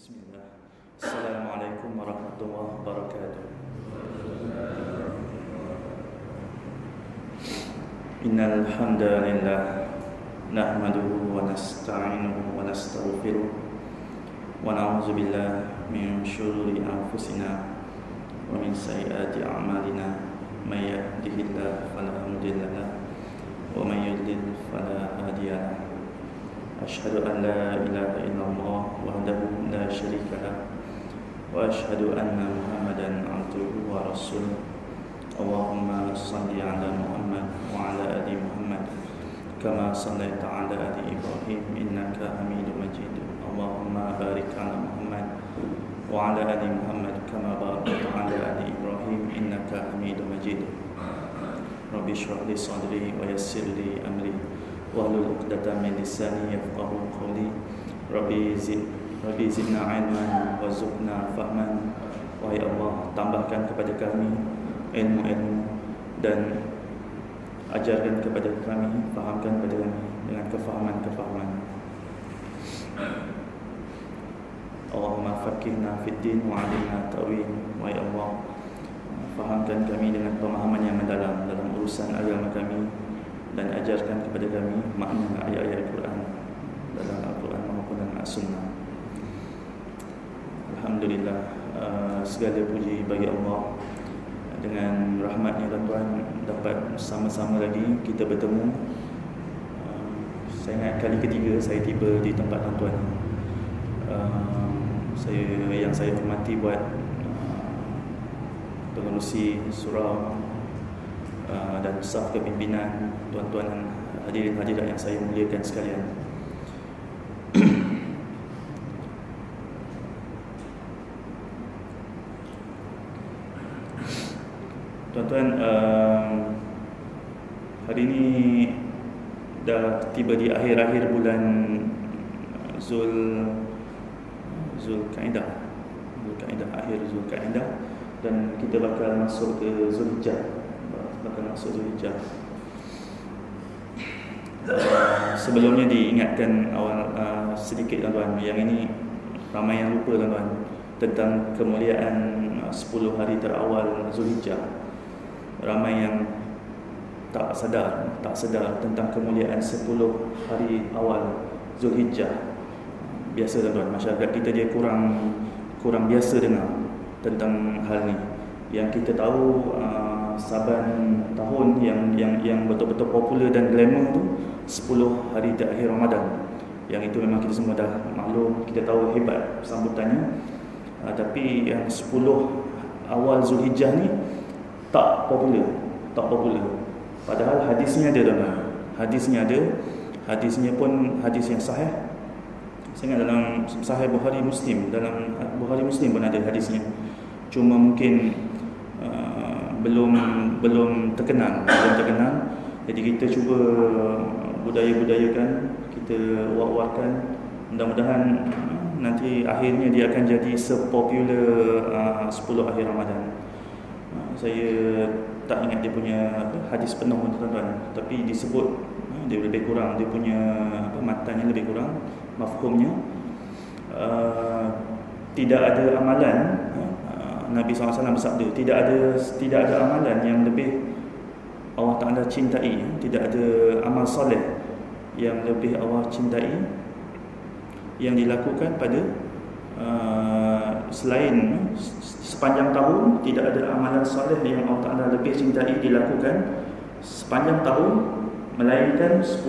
Bismillah. Assalamualaikum warahmatullahi wabarakatuh. Innal hamdalillah nahmaduhu wa nasta'inuhu wa nastaghfiruh wa na'udzu billahi min shururi anfusina wa min sayyiati a'malina may yahdihillahu fala mudilla lahu wa may yudlil fala hadiya lahu. Asyhadu an la ilaha illallah wahdahu la syarika lahu wa asyhadu anna Muhammadan abduhu wa rasuluh. Allahumma shalli ala Muhammad wa ala ali Muhammad kama shallaita ala ali Ibrahim innaka Hamidum Majid. Allahumma barik ala Muhammad wa ala ali Muhammad kama barakta ala ali Ibrahim innaka Hamidum Majid. Rabbi shrah li sadri wa yassir li amri wahlul 'uqdatam min lisani yafqahu qawli. Rabbi zidna 'ilman warzuqna fahman. Wahai Allah, tambahkan kepada kami ilmu-ilmu dan ajarkan kepada kami, fahamkan kepada kami dengan kefahaman-kefahaman. Allahumma faqihna fid din wa 'allimna ta'wil. Wahai Allah, fahamkan kami dengan pemahaman yang mendalam dalam urusan agama kami dan ajarkan kepada kami makna ayat-ayat Al-Quran dalam Al-Quran maupun dalam As-Sunnah. Alhamdulillah, segala puji bagi Allah. Dengan rahmatnya tuan-tuan dapat sama-sama lagi kita bertemu. Saya ingat kali ketiga saya tiba di tempat tuan-tuan. Saya hormati buat pengerusi surau dan staf kepimpinan, tuan-tuan hadirin hadirat yang saya muliakan sekalian. Tuan-tuan, hari ini dah tiba di akhir-akhir bulan Zulkaidah, akhir Zulkaidah, dan kita bakal masuk ke Zulhijjah. Sebelumnya diingatkan awal sedikit tuan-tuan, yang ini ramai yang lupa tuan-tuan, tentang kemuliaan 10 hari terawal Zulhijjah. Ramai yang tak sedar tentang kemuliaan 10 hari awal Zulhijjah. Biasa tuan-tuan, masyarakat kita dia kurang biasa dengar tentang hal ni. Yang kita tahu saban tahun yang betul-betul popular dan glamour tu 10 hari di akhir Ramadan. Yang itu memang kita semua dah maklum, kita tahu hebat sambutannya. Tapi yang 10 awal Zulhijjah ni tak popular. Padahal hadisnya ada tuan-tuan. Hadisnya pun hadis yang sahih. Saya ingat dalam Sahih Bukhari Muslim, dalam Bukhari Muslim pun ada hadisnya. Cuma mungkin belum terkenal. Jadi kita cuba budaya-budayakan, kita war-warkan. Mudah-mudahan nanti akhirnya dia akan jadi sepopular 10 akhir Ramadan. Saya tak ingat dia punya hadis penuh tuan-tuan, tapi disebut dia lebih kurang, dia punya matanya lebih kurang, mafhumnya tidak ada amalan. Nabi SAW bersabda, tidak ada amalan yang lebih Allah Ta'ala cintai, tidak ada amal soleh yang lebih Allah cintai yang dilakukan pada selain sepanjang tahun. Tidak ada amalan soleh yang Allah Ta'ala lebih cintai dilakukan sepanjang tahun melainkan 10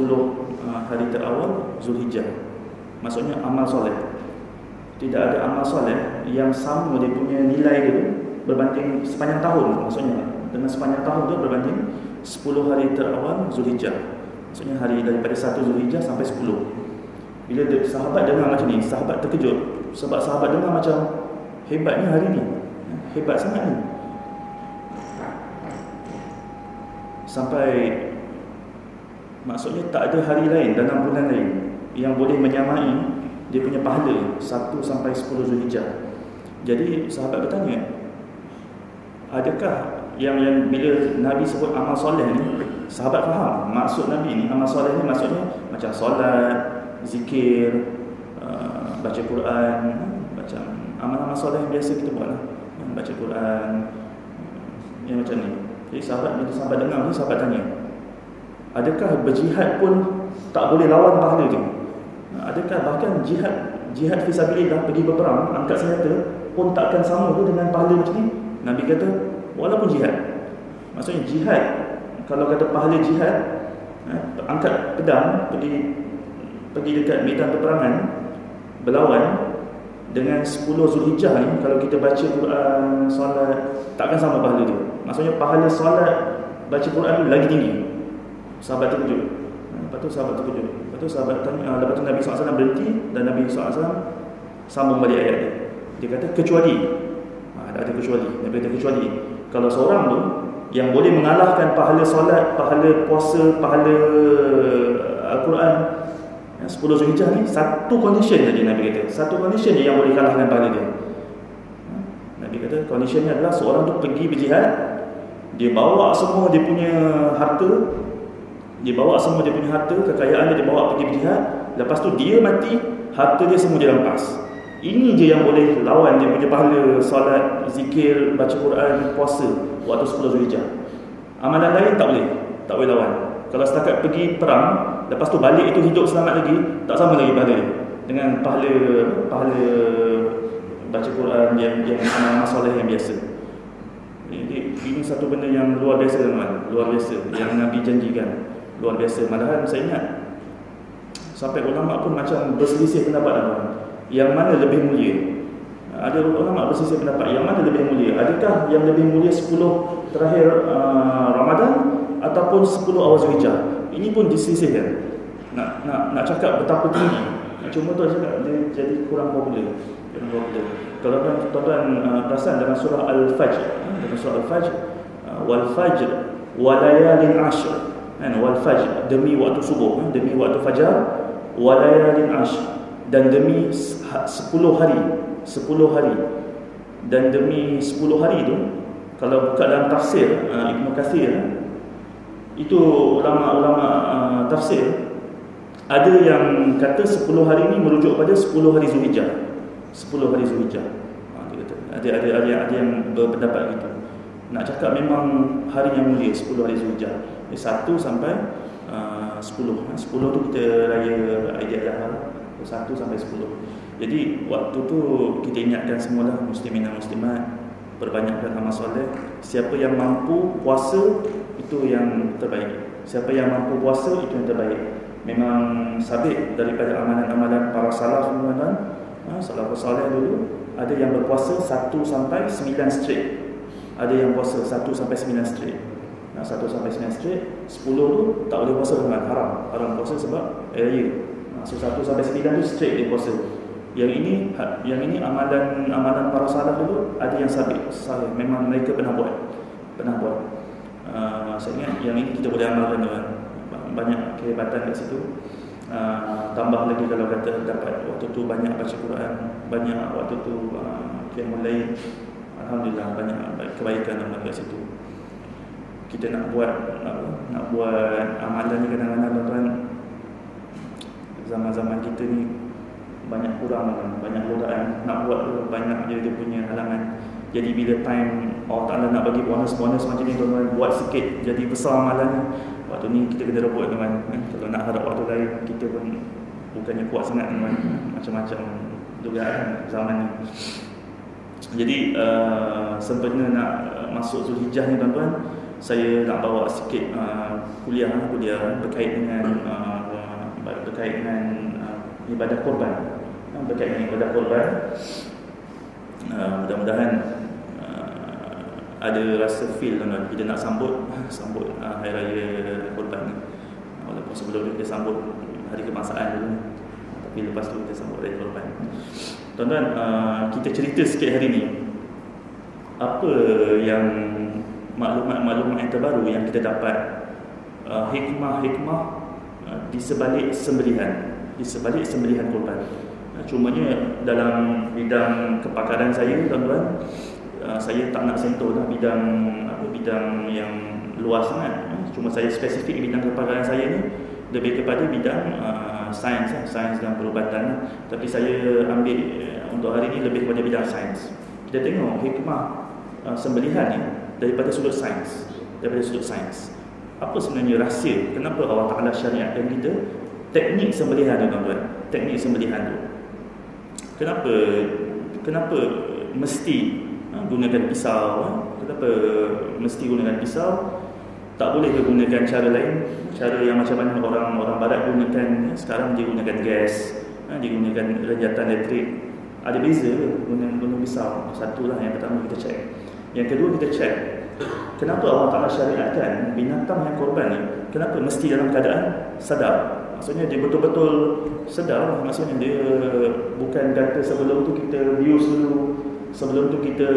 hari terawal Zulhijjah. Maksudnya amal soleh. Tidak ada amal soleh yang sama dia punya nilai dia berbanding sepanjang tahun. Maksudnya dengan sepanjang tahun tu berbanding 10 hari terawal Zulhijjah. Maksudnya hari daripada 1 Zulhijjah sampai 10. Bila sahabat dengar macam ni, sahabat terkejut. Sebab sahabat dengar macam hebatnya hari ni, hebat sangat ni. Sampai maksudnya tak ada hari lain dalam bulan lain yang boleh menyamai dia punya pahala 1 sampai 10 Zulhijjah. Jadi sahabat bertanya, adakah yang bila Nabi sebut amal soleh ni, sahabat faham maksud Nabi ni amal soleh ni maksudnya macam solat, zikir, baca Quran, macam amal-amal soleh yang biasa kita buat lah, baca Quran, yang macam ni. Jadi sahabat dengar ni, sahabat tanya, adakah berjihad pun tak boleh lawan pahala tu? Adakah bahkan jihad fisabilillah, pergi berperang, angkat senjata pun takkan sama tu dengan pahala macam ni? Nabi kata, walaupun jihad. Maksudnya jihad, kalau kata pahala jihad, angkat pedang, pergi dekat medan peperangan, berlawan dengan 10 Zulhijjah ni, kalau kita baca Quran, solat, takkan sama pahala tu. Maksudnya pahala solat, baca Quran tu lagi tinggi. Sahabat terkejut. Lepas tu sahabat terkejut. Lepas tu sahabat tanya, lepas tu Nabi SAW berhenti dan Nabi SAW sambung balik ayat dia. Dia kata kecuali, ada kecuali. Nabi kata kecuali kalau seorang tu yang boleh mengalahkan pahala solat, pahala puasa, pahala Al-Quran, 10 Zulhijjah ni, satu condition saja Nabi kata. Satu condition je yang boleh kalahkan pahala dia. Nabi kata conditionnya adalah seorang tu pergi berjihad, dia bawa semua dia punya harta, kekayaan dia bawa pergi berjihad. Lepas tu dia mati, harta dia semua dia rampas. Ini je yang boleh lawan dia punya pahala solat, zikir, baca Quran, puasa waktu 10 Zulhijjah. Amalan lain tak boleh lawan. Kalau setakat pergi perang, lepas tu balik itu hidup selamat lagi, tak sama lagi pahala dia dengan pahala baca Quran yang amal soleh yang biasa. Jadi ini satu benda yang luar biasa, teman-teman. Luar biasa yang Nabi janjikan. Luar biasa. Malahan saya ingat sampai ulama pun macam berselisih pendapat, teman-teman. Yang mana lebih mulia? Ada ulama berselisih pendapat yang mana lebih mulia. Adakah yang lebih mulia 10 terakhir Ramadan ataupun 10 awal Zulhijjah? Ini pun diselisihkan. Nak cakap betapa tinggi. Cuma tu cakap dia jadi kurang popular. Kalau tuan-tuan perasan dalam surah Al-Fajr, wal fajr wa layalin ashr. Wal fajr, demi waktu subuh, demi waktu fajar, wa layalin ashr, dan demi 10 hari, dan demi 10 hari itu, kalau buka dalam tafsir Ibnu Katsir, itu ulama-ulama tafsir ada yang kata 10 hari ini merujuk pada 10 hari Zulhijjah. 10 hari Zulhijjah. Ada yang berpendapat gitu. Nak cakap memang hari yang mulia 10 hari Zulhijjah. 1 sampai 10. 10 tu kita raya Aidiladha. 1 sampai 10. Jadi waktu tu kita ingatkan semualah muslimin dan muslimat, perbanyakkan amal soleh. Siapa yang mampu puasa itu yang terbaik. Siapa yang mampu puasa itu yang terbaik. Memang sabit daripada amalan-amalan para salaf, teman-teman. Salafus saleh dulu ada yang berpuasa 1 sampai 9 straight. Ada yang puasa 1 sampai 9 straight. 1 sampai 9 straight. 10 tu tak boleh puasa, dengan haram puasa sebab raya. So 1 sampai 9 tu straight dia puasa. Yang ini amalan para salaf dulu ada yang sabit. Memang mereka pernah buat. Saya ingat yang ini kita boleh amalkan, tuan. Banyak kehebatan kat situ. Tambah lagi kalau kata dapat waktu tu banyak baca Quran, banyak waktu tu qiyamul lail, alhamdulillah banyak kebaikan dalam kat situ. Kita nak buat amalan ni kadang-kadang, tuan-tuan, zaman-zaman kita ni banyak kurang, banyak godaan. Nak buat tu banyak je dia punya halangan. Jadi bila time Allah Ta'ala nak bagi bonus macam ni, tuan-tuan, buat sikit jadi besar amalan. Waktu ni kita kena rebut, teman. Kalau nak harap waktu lain, kita pun bukannya kuat sangat, teman. Macam-macam dugaan zaman ni. Jadi sempena nak masuk Zulhijjah ni, tuan-tuan, saya nak bawa sikit kuliah berkait dengan ibadah korban. Mudah-mudahan ada rasa feel, tuan-tuan, kita nak sambut hari raya korban ni. Walaupun sebelum ni kita sambut hari kebangsaan dulu, tapi lepas tu kita sambut raya korban. Tuan-tuan, kita cerita sikit hari ni apa yang maklumat yang terbaru yang kita dapat, hikmah di sebalik sembelihan korban. Cumanya dalam bidang kepakaran saya, tuan-tuan, saya tak nak sentuh lah bidang yang luas sangat. Cuma saya spesifik bidang kepakaran saya ni lebih kepada bidang sains dan perubatan. Tapi saya ambil untuk hari ini lebih kepada bidang sains. Kita tengok hikmah sembelihan ni daripada sudut sains. Apa sebenarnya rahsia? Kenapa Allah Ta'ala syariatkan kita teknik sembelihan tu, tuan-tuan? Teknik sembelihan tu. Kenapa mesti gunakan pisau? Kenapa mesti gunakan pisau? Tak boleh gunakan cara lain? Cara yang macam mana orang barat gunakan sekarang, dia gunakan gas, dia gunakan rajatan elektrik. Ada beza ke guna pisau? Satulah yang pertama kita cek. Yang kedua kita cek, kenapa Allah Ta'ala syariatkan binatang yang korban ni, kenapa mesti dalam keadaan sadar? Maksudnya dia betul-betul sedar. Maksudnya dia bukan kata sebelum tu kita bius dulu, sebelum tu kita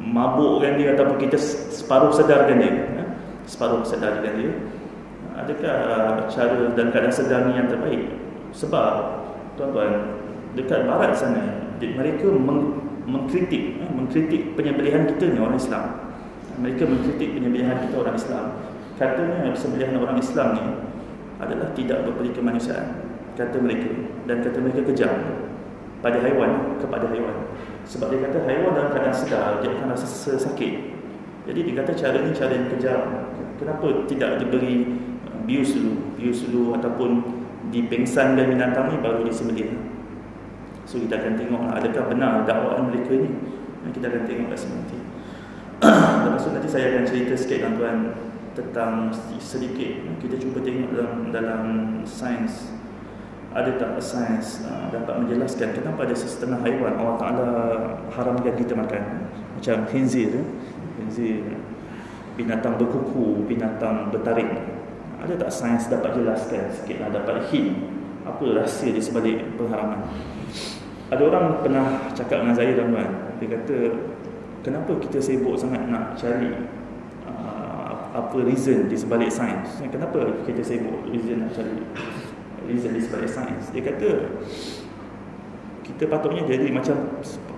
mabukkan dia, ataupun kita separuh sedarkan dia. Adakah cara dan keadaan sedar ni yang terbaik? Sebab tuan-tuan, dekat barat sana mereka mengkritik penyembelihan kita ni, orang Islam. Mereka mengkritik penyembelihan kita, orang Islam. Katanya sembelihan orang Islam ni adalah tidak berberi kemanusiaan, kata mereka. Dan kata mereka kejam kepada haiwan. Sebab dia kata haiwan dalam keadaan sedar, dia akan rasa sakit. Jadi dia kata cara ni cara yang kejam. Kenapa tidak diberi bius dulu ataupun dipengsankan binatang ni baru disembelih? So kita akan tengok adakah benar dakwaan mereka ni. Kita akan tengok kat sini nanti. Lepas tu nanti saya akan cerita sikit, tuan-tuan, tentang sedikit kita cuba tengok dalam sains. Ada tak sains dapat menjelaskan kenapa ada setengah haiwan Allah Ta'ala haramkan kita makan? Macam khinzir, binatang berkuku, binatang bertaring. Ada tak sains dapat jelaskan sikit, dapat hint apa rahsia di sebalik pengharaman? Ada orang pernah cakap dengan saya, tuan-tuan, dia kata, kenapa kita sibuk sangat nak cari apa reason di sebalik sains? Kenapa kita sibuk nak cari reason di sebalik sains? Dia kata kita patutnya jadi macam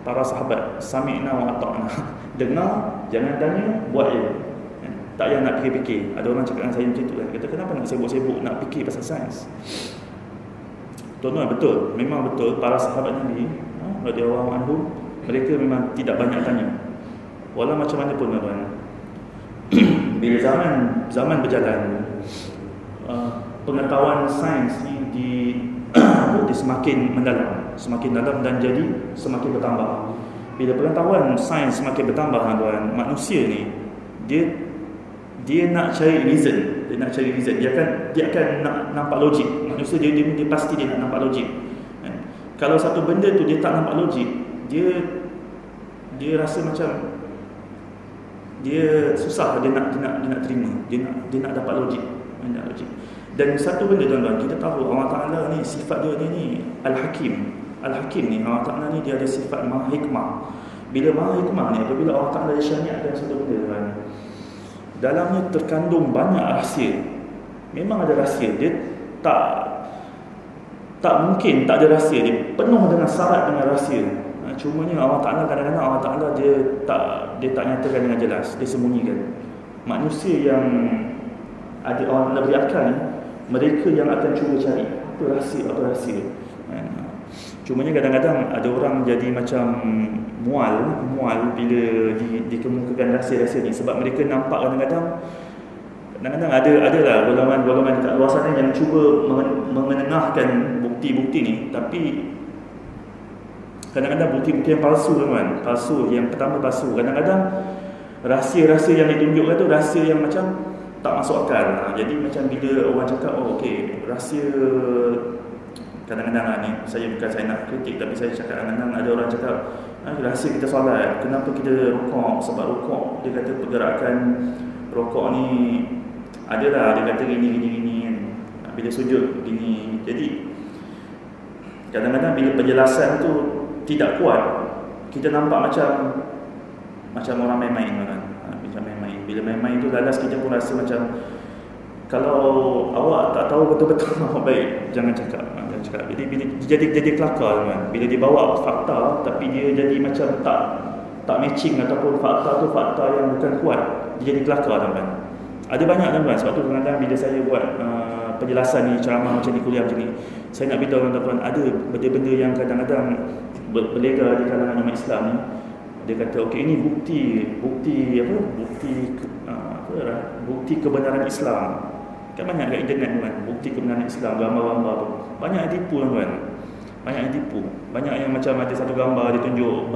para sahabat, sami'na wa ata'na. Dengar, jangan tanya, buat je. Tak payah nak fikir-fikir. Ada orang cakap dengan saya macam tu. Dia kata, kenapa nak sibuk-sibuk nak fikir pasal sains? Tuan-tuan, betul, memang betul, para sahabat Nabi radhiyallahu anhum, mereka memang tidak banyak tanya. Walau macam mana pun, tuan-tuan, bila zaman berjalan, pengetahuan sains ni dia semakin mendalam dan jadi semakin bertambah. Bila pengetahuan sains semakin bertambah, tuan, manusia ni dia nak cari reason. Dia akan nak nampak logik. Manusia dia pasti dia nak nampak logik. Kalau satu benda tu dia tak nampak logik, dia rasa macam dia susah, dia nak terima, dia nak dapat logik. Dan satu benda, tuan-tuan, kita tahu Allah Ta'ala ni sifat dia ni Al-Hakim ni, Allah Ta'ala ni dia ada sifat Maha Hikmah. Bila Maha Hikmah ni, apabila Allah Ta'ala syariatkan satu benda, tuan, dalamnya terkandung banyak rahsia. Memang ada rahsia. Dia tak mungkin tak ada rahsia. Dia penuh dengan syarat dengan rahsia. Cumanya Allah Ta'ala kadang-kadang Allah Ta'ala dia tak nyatakan dengan jelas. Dia sembunyikan. Manusia yang ada orang yang beri akal ni, mereka yang akan cuba cari apa rahsia. Cumanya kadang-kadang ada orang jadi macam mual bila dikemukakan rahsia-rahsia ni, sebab mereka nampak kadang-kadang ada lah golongan dekat luar sana yang cuba mengenengahkan bukti-bukti ni, tapi kadang-kadang bukti-bukti yang palsu, teman. Yang pertama palsu. Kadang-kadang rahsia-rahsia yang ditunjukkan tu rahsia yang macam tak masuk akal. Jadi macam bila orang cakap, rahsia, kadang-kadang ni saya nak kritik, tapi saya cakap kadang-kadang ada orang cakap rahsia kita solat, kenapa kita rukuk? Sebab rukuk, dia kata pergerakan rukuk ni adalah, dia kata gini, bila sujud gini. Jadi kadang-kadang bila penjelasan tu tidak kuat, kita nampak macam orang main-main, kan? Macam main-main. Bila main-main tu lalas, kita pun rasa macam, kalau awak tak tahu betul-betul awak baik, jangan cakap. Jadi bila jadi kelakar, kan? Bila dia bawa fakta tapi dia jadi macam tak matching, ataupun fakta tu fakta yang bukan kuat, dia jadi kelakar, kan? Ada banyak, kan? Sebab tu kadang-kadang bila saya buat penjelasan ni, ceramah macam ni, kuliah macam ni, saya nak beritahu tuan-tuan, ada benda-benda yang kadang-kadang berlega di kalangan umat Islam ni. Dia kata okey, ini bukti kebenaran Islam. Kan banyak kat internet kan, bukti kebenaran Islam, gambar-gambar tu. Banyak yang tipu tuan-tuan. Banyak yang macam ada satu gambar dia tunjuk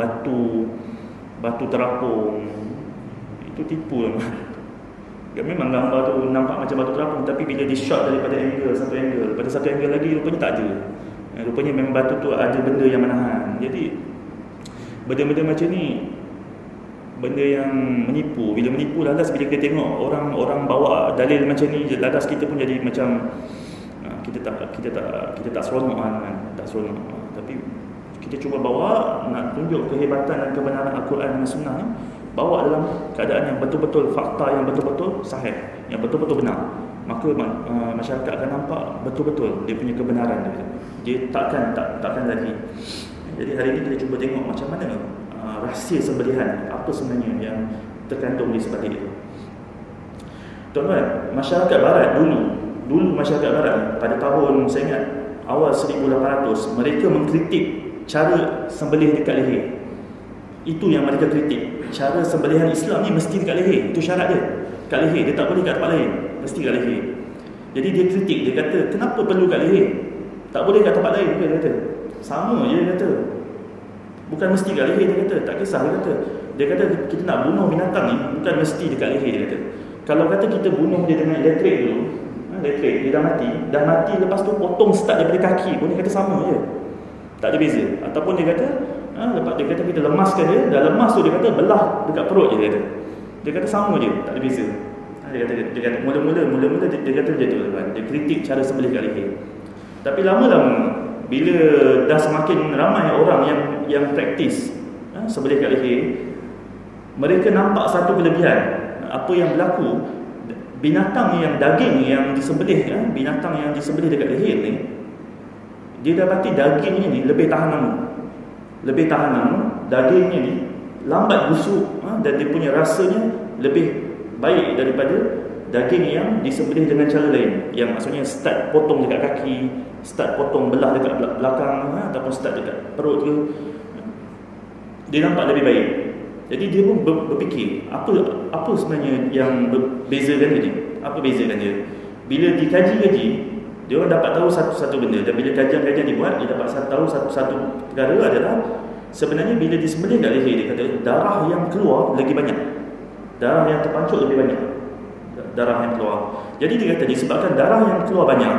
batu terapung. Itu tipu tuan-tuan. Memang gambar tu nampak macam batu terapung, tapi bila di shot daripada satu angle lagi, rupanya tak ada. Rupanya memang batu tu ada benda yang menahan. Jadi benda-benda macam ni, benda yang menipu. Bila menipu, lantas bila kita tengok orang bawa dalil macam ni, lantas kita pun jadi macam kita tak seronok kan, tak seronok. Tapi kita cuba bawa, nak tunjuk kehebatan dan kebenaran Al-Quran dan Sunnah ni, bawa dalam keadaan yang betul-betul fakta, yang betul-betul sahih, yang betul-betul benar. Maka masyarakat akan nampak betul-betul dia punya kebenaran dia takkan lagi. Jadi hari ini kita cuba tengok macam mana rahsia sembelihan, apa sebenarnya yang terkandung di sebalik itu. Tuan-tuan, masyarakat barat dulu masyarakat barat pada tahun, saya ingat awal 1800, mereka mengkritik cara sembelih dekat leher. Itu yang mereka kritik. Cara sembelihan Islam ni mesti dekat leher. Itu syarat dia. Kat leher. Dia tak boleh kat tempat lain. Mesti kat leher. Jadi dia kritik. Dia kata, kenapa perlu kat leher? Tak boleh kat tempat lain. Dia kata, sama je dia kata. Bukan mesti kat leher, dia kata. Tak kisah, dia kata kita nak bunuh binatang ni, bukan mesti dekat leher, dia kata. Kalau kata kita bunuh dia dengan elektrik dulu, dia dah mati, lepas tu potong start daripada kaki pun, dia kata sama je. Tak ada beza. Ataupun dia kata, lepas dia kata kita lemaskan dia, dah lemas tu dia kata belah dekat perut je, dia kata sama je, tak ada beza. Dia kata mula-mula dia kata dia tu, dia kritik cara sembelih kat leher. Tapi lama-lama bila dah semakin ramai orang yang praktis sembelih kat leher, mereka nampak satu kelebihan. Apa yang berlaku, binatang yang daging yang disembelih, binatang yang disembelih dekat leher ni, dia dapati dagingnya ni lebih tahan lama, dagingnya ni lambat busuk, dan dia punya rasanya lebih baik daripada daging yang disembelih dengan cara lain, yang maksudnya start potong dekat kaki, start potong belah dekat belakang, ataupun start dekat perut ke, dia nampak lebih baik. Jadi dia pun berfikir, apa sebenarnya yang bezakan dia? Apa bezakan dia? Bila dikaji-kaji, dia orang dapat tahu satu benda. Dan bila kajian-kajian dibuat, dia dapat tahu satu perkara adalah sebenarnya bila disembelih kat leher, dia kata darah yang keluar lagi banyak, darah yang terpancuk lebih banyak, darah yang keluar. Jadi dia kata disebabkan darah yang keluar banyak,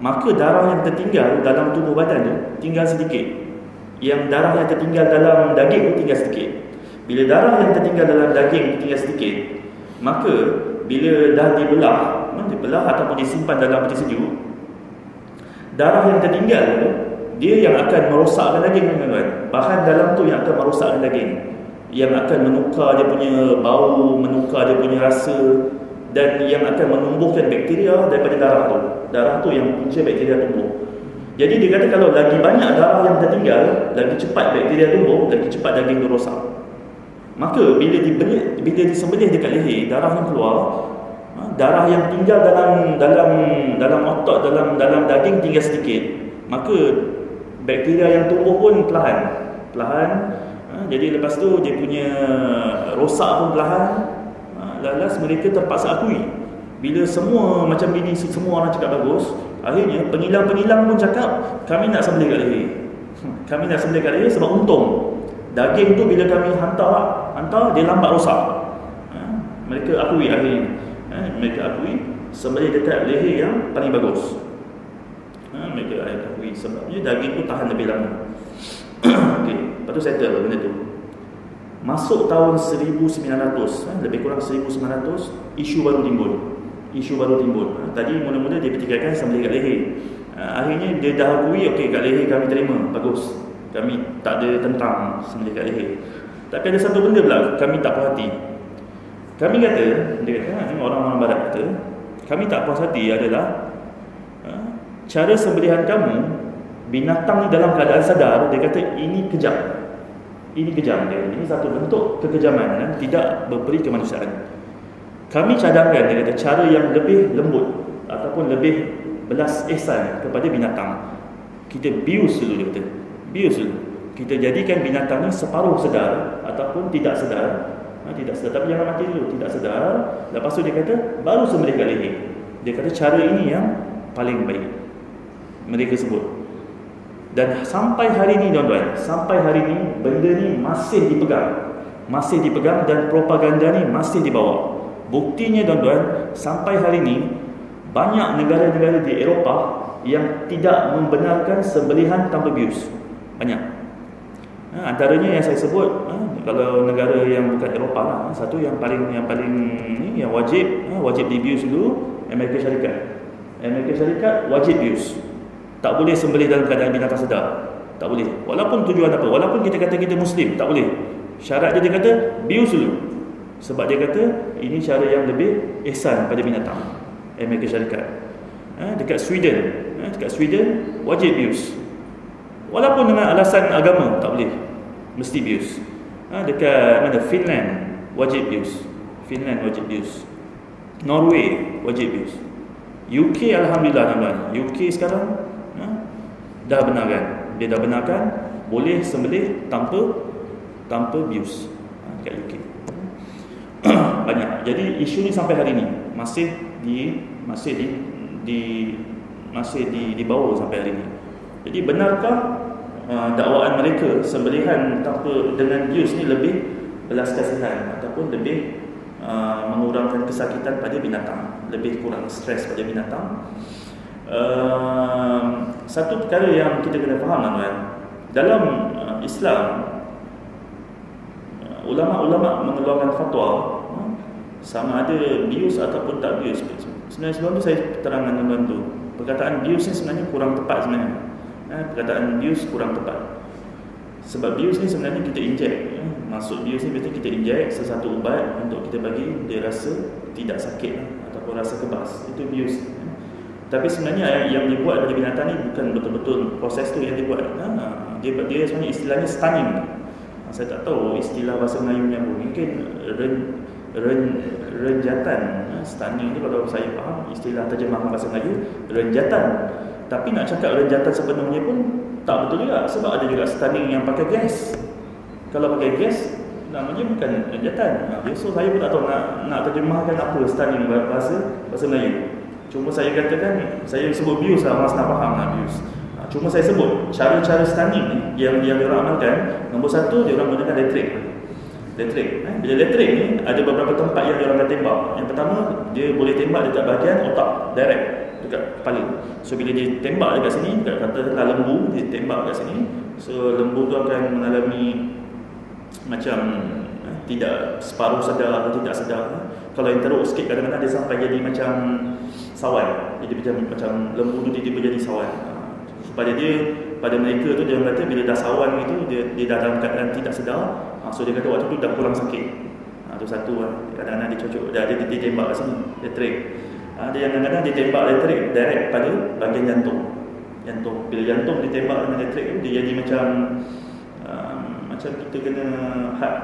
maka darah yang tertinggal dalam tubuh badan tu tinggal sedikit. Yang darah yang tertinggal dalam daging tu tinggal sedikit. Bila darah yang tertinggal dalam daging tinggal sedikit, maka bila dah dibelah ataupun disimpan dalam peti sejuk, darah yang tertinggal tu, dia yang akan merosakkan daging, tuan-tuan. Bahan dalam tu yang akan merosakkan daging, yang akan menukar dia punya bau, menukar dia punya rasa, dan yang akan menumbuhkan bakteria daripada darah tu. Darah tu yang punca bakteria tumbuh. Jadi dia kata kalau lagi banyak darah yang tertinggal, lagi cepat bakteria tumbuh, lagi cepat daging tu rosak. Maka bila disembelih dekat leher, darah yang keluar, darah yang tinggal dalam otot, dalam daging tinggal sedikit, maka bakteria yang tumbuh pun perlahan. Jadi lepas tu dia punya rosak pun perlahan. Lalas mereka terpaksa akui. Bila semua macam ini, semua orang cakap bagus, akhirnya pengilang-pengilang pun cakap kami nak sembelih kat leher. Kami nak sembelih kat leher sebab untung daging tu bila kami hantar dia lambat rosak. Mereka akui akhirnya. Mereka akui sembelih dekat leher yang paling bagus. Mereka akui sebabnya daging tu tahan lebih lama. Okey, lepas tu settle benda tu. Masuk tahun 1900, lebih kurang 1900, isu baru timbul. Tadi mula-mula dia pertikaikan sembelih kat leher. Akhirnya dia dah akui, okey, kat leher kami terima, bagus. Kami tak ada tentang sembelih kat leher. Tapi ada satu benda pula kami tak puas hati. Kami kata, orang-orang barat kata, kami tak puas hati adalah cara sembelihan kamu, binatang ni dalam keadaan sadar, dia kata ini kejam. Ini kejam dia. Ini satu bentuk kekejaman dan tidak berperi kemanusiaan. Kami cadangkan, dia kata, cara yang lebih lembut ataupun lebih belas ihsan kepada binatang. Kita bius dulu, dia kata. Bius dulu. Kita jadikan binatang ni separuh sedar ataupun tidak sedar. Tidak sedar, tapi jangan mati dulu. Tidak sedar. Lepas tu dia kata, baru sembelih kat leher. Dia kata cara ini yang paling baik, mereka sebut. Dan sampai hari ni tuan-tuan, sampai hari ni benda ni masih dipegang dan propaganda ni masih dibawa. Buktinya tuan-tuan, sampai hari ni banyak negara-negara di Eropah yang tidak membenarkan sembelihan tanpa bius. Banyak. Antaranya yang saya sebut, kalau negara yang bukan Eropah lah, satu yang paling ni, yang wajib dibius dulu, Amerika Syarikat wajib bius. Tak boleh sembelih dalam keadaan binatang sedar. Tak boleh. Walaupun tujuan apa, walaupun kita kata kita Muslim, tak boleh. Syarat dia kata bius dulu. Sebab dia kata ini cara yang lebih ihsan pada binatang. Amerika Syarikat. Dekat Sweden wajib bius. Walaupun dengan alasan agama tak boleh, mesti bius. Dekat mana, Finland wajib bius. Norway wajib bius. UK alhamdulillah tuan-tuan, UK sekarang dah benarkan. Dia dah benarkan boleh sembelih tanpa bius dekat UK. Banyak. Jadi isu ni sampai hari ni masih dibawa sampai hari ni. Jadi benarkah dakwaan mereka sembelihan tanpa dengan bius ni lebih belas kasihan ataupun lebih mengurangkan kesakitan pada binatang, lebih kurang stres pada binatang? Satu perkara yang kita kena faham tuan-tuan, dalam Islam ulama' mengeluarkan fatwa sama ada bius ataupun tak bius. Sebenarnya sebelum tu saya terangkan tuan-tuan tu, perkataan bius ni sebenarnya kurang tepat sebenarnya. Perkataan bius kurang tepat. Sebab bius ni sebenarnya kita injek. Maksud bius ni biasanya kita injek sesuatu ubat untuk kita bagi dia rasa tidak sakit ataupun rasa kebas. Itu bius. Tapi sebenarnya yang dibuat pada binatang ni bukan betul-betul proses tu yang dibuat. Dia sebenarnya istilahnya stunning. Saya tak tahu istilah bahasa Melayunya pun. Mungkin renjatan. Stunning tu kalau saya faham istilah terjemahan bahasa Melayu, renjatan. Tapi nak cakap renjatan sepenuhnya pun tak betul juga. Sebab ada juga stunning yang pakai gas. Kalau pakai gas, namanya bukan renjatan. So saya pun tak tahu nak terjemahkan apa stunning bahasa Melayu. Cuma saya katakan, saya sebut bius lah, orang senang faham lah bius. Cuma saya sebut cara-cara stunning ni yang diorang amalkan. Nombor satu, diorang gunakan elektrik. Bila elektrik ni, ada beberapa tempat yang diorang akan tembak. Yang pertama, dia boleh tembak dekat bahagian otak, direct dekat kepala. So bila dia tembak dekat sini, katakanlah lembu, dia tembak dekat sini, so lembu tu akan mengalami macam tidak separuh sedar atau tidak sedar. Kalau yang teruk sikit, kadang-kadang dia sampai jadi macam sawan. Jadi macam lembu tu dia jadi sawan. Pada mereka tu, dia kata bila dah sawan itu, dia dah dalam keadaan tidak sedar. So dia kata waktu tu dah kurang sakit. Itu satu. Kadang-kadang dia cocok, dia tembak kat sini, elektrik. Ada yang kadang-kadang dia tembak elektrik direct pada bahagian jantung. Bila jantung ditembak dengan elektrik tu, dia jadi macam kita kena heart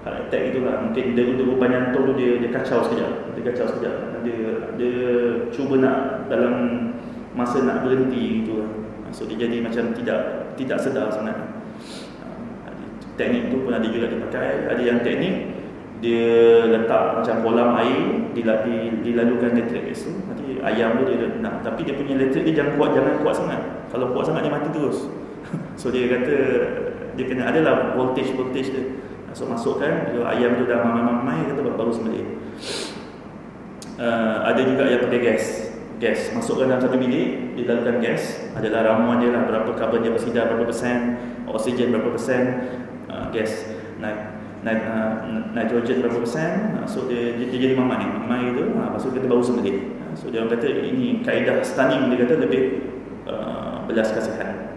attack itulah. Mungkin degupan jantung tu dia kacau sekejap. Dia cuba nak dalam masa nak berhenti gitu. So dia jadi macam tidak sedar sebenarnya. Teknik tu pun ada juga dipakai. Ada yang teknik dia letak macam kolam air, dilalukan elektrik tu. Nanti ayam tu dia nak, tapi dia punya elektrik dia jangan kuat sangat. Kalau kuat sangat dia mati terus. So dia kata dia kena adalah voltage dia. So masukkan, bila ayam tu dah mamai kata baru sembelih. Ada juga yang pakai gas. Masukkan dalam satu bilik, dilalukan gas. Adalah ramuan dia lah, berapa karbon dioksida berapa persen, oksigen berapa persen, gas nitrogen berapa persen. So dia jadi mamai tu. Lepas tu kita baru sembelih. So dia kata ini kaedah stunning, dia kata lebih belas kasihan.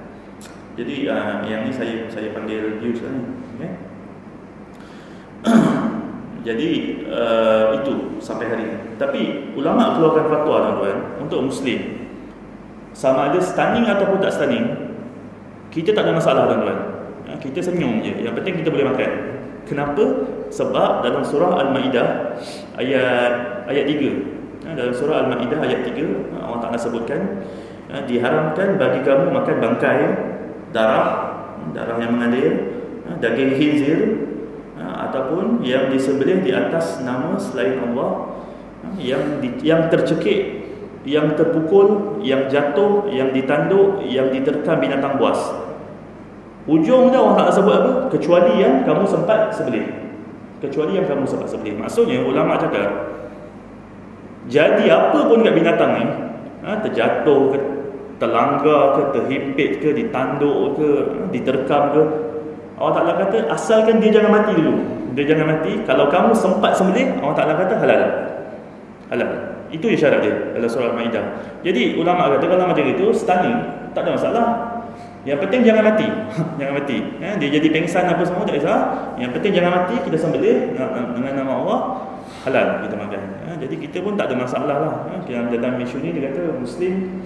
Jadi yang ni saya panggil bius lah ni. Okay? Jadi itu sampai hari ini. Tapi ulama keluarkan fatwa tuan-tuan untuk Muslim, sama ada stunning ataupun tak stunning, kita tak ada masalah tuan-tuan. Kita senyum je. Yang penting kita boleh makan. Kenapa? Sebab dalam surah Al-Ma'idah ayat 3. Dalam surah Al-Ma'idah ayat 3, Allah Allah Ta'ala sebutkan, diharamkan bagi kamu makan bangkai, darah yang mengalir, daging khinzir, ataupun yang disembelih di atas nama selain Allah, yang tercekik, yang terpukul, yang jatuh, yang ditanduk, yang diterkam binatang buas. Ujung dia Allah Ta'ala sebut apa? Kecuali yang kamu sempat sebelih. Kecuali yang kamu sempat sebelih. Maksudnya ulama cakap, jadi apa pun kat binatang ni, terjatuh ke, terlanggar ke, terhimpit ke, ditanduk ke, diterkam ke, Allah Ta'ala kata asalkan dia jangan mati dulu. Dia jangan mati. Kalau kamu sempat sembelih, Allah Ta'ala kata halal. Itu je syarat dia dalam surah Al-Ma'idah. Jadi ulama kata kalau macam itu, stunning tak ada masalah. Yang penting jangan mati. Jangan mati. Dia jadi pengsan apa semua tak kisah. Yang penting jangan mati, kita sembelih dengan nama Allah, halal kita makan. Jadi kita pun tak ada masalah lah. Dalam isu ni dia kata Muslim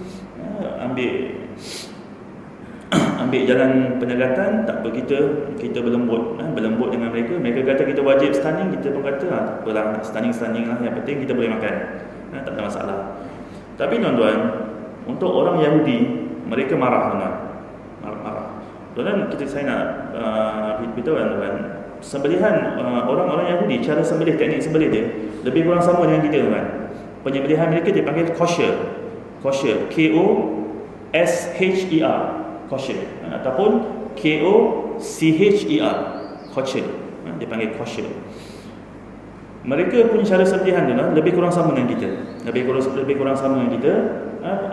ambil jalan pendekatan, tak apa, kita berlembut dengan mereka kata kita wajib stunning, kita pun kata tak apalah, stunning lah, yang penting kita boleh makan, tak ada masalah. Tapi tuan-tuan, untuk orang Yahudi, mereka marah. Tuan-tuan, saya nak beritahu tuan-tuan, sembelihan orang-orang Yahudi, cara sembelih, teknik sembelih dia lebih kurang sama dengan kita, tuan. Penyembelihan mereka dipanggil kosher, K-O-S-H-E-R, kosher, ataupun K-O-C-H-E-R, kosher, dipanggil kosher. Mereka punya cara sembelihan tu lebih kurang sama dengan kita. Lebih kurang sama dengan kita.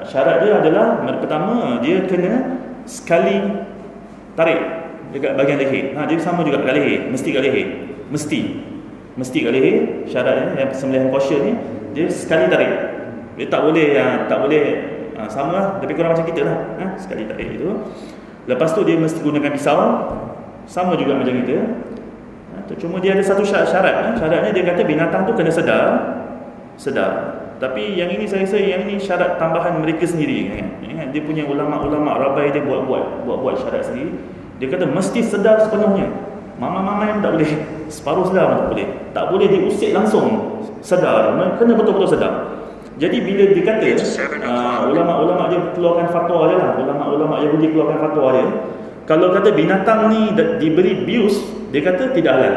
Syarat dia adalah, pertama, dia kena sekali tarik dekat bahagian leher. Dia sama juga kat leher, mesti kat leher. Mesti kat leher. Syaratnya yang sembelihan kosher ni, dia sekali tarik. Dia tak boleh sama lah, lebih kurang macam kita lah, sekali tarik itu. Lepas tu dia mesti gunakan pisau, sama juga macam kita. Cuma dia ada satu syarat. Syaratnya dia kata binatang tu kena sedar. Tapi yang ini saya rasa yang ini syarat tambahan mereka sendiri. Dia punya ulama-ulama rabai dia buat syarat sendiri. Dia kata mesti sedar sepenuhnya. Mama-mama yang tak boleh separuh sedar pun tak boleh. Tak boleh diusik langsung sedar. Kena betul-betul sedar. Jadi bila dikata ulama-ulama dia keluarkan fatwa dia lah, ulama-ulama Yahudi keluarkan fatwa dia, kalau kata binatang ni diberi bius, dia kata tidak halal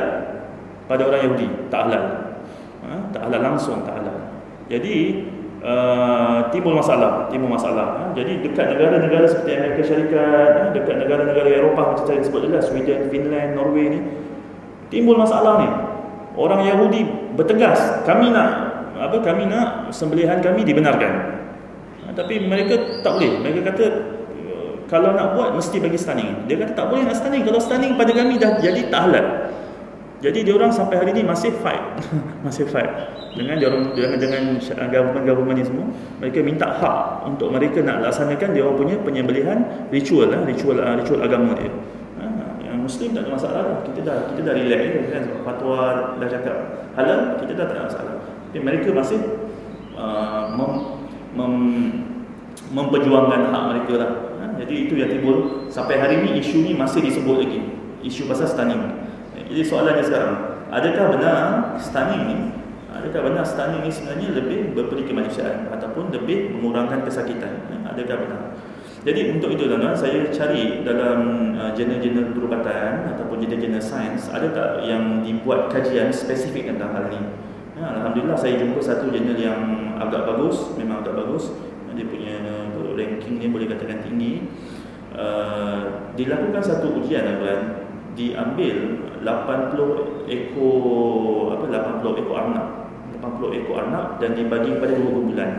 pada orang Yahudi, tak halal langsung, tak halal. Jadi timbul masalah. Jadi dekat negara-negara seperti Amerika Syarikat, dekat negara-negara Eropah macam saya sebut tadi, Sweden, Finland, Norway ni, timbul masalah ni. Orang Yahudi bertegas, kami nak sembelihan kami dibenarkan. Tapi mereka tak boleh. Mereka kata kalau nak buat mesti bagi stunning. Dia kata tak boleh nak stunning. Kalau stunning pada kami dah jadi tak halal. Jadi diorang sampai hari ni masih fight dengan government ni semua. Mereka minta hak untuk mereka nak laksanakan diorang punya penyembelihan ritual agama dia. Yang Muslim tak ada masalah dah. Kita dah relax kan, fatwa dah cakap halal, kita dah tak ada masalah. Tapi mereka masih memperjuangkan hak mereka lah. Jadi itu yang timbul sampai hari ni, isu ni masih disebut lagi, isu pasal stunning. Jadi soalannya sekarang, adakah benar stunning ni sebenarnya lebih berperi kemanusiaan ataupun lebih mengurangkan kesakitan? Adakah benar? Jadi untuk itu tuan-tuan, saya cari dalam jurnal-jurnal perubatan ataupun jurnal-jurnal sains, ada tak yang dibuat kajian spesifik tentang hal ini? Alhamdulillah saya jumpa satu jurnal yang agak bagus, memang agak bagus. Dia punya ranking ni boleh katakan tinggi. Dilakukan satu ujian tuan, diambil 80 ekor arnab dan dibagi kepada dua kumpulan.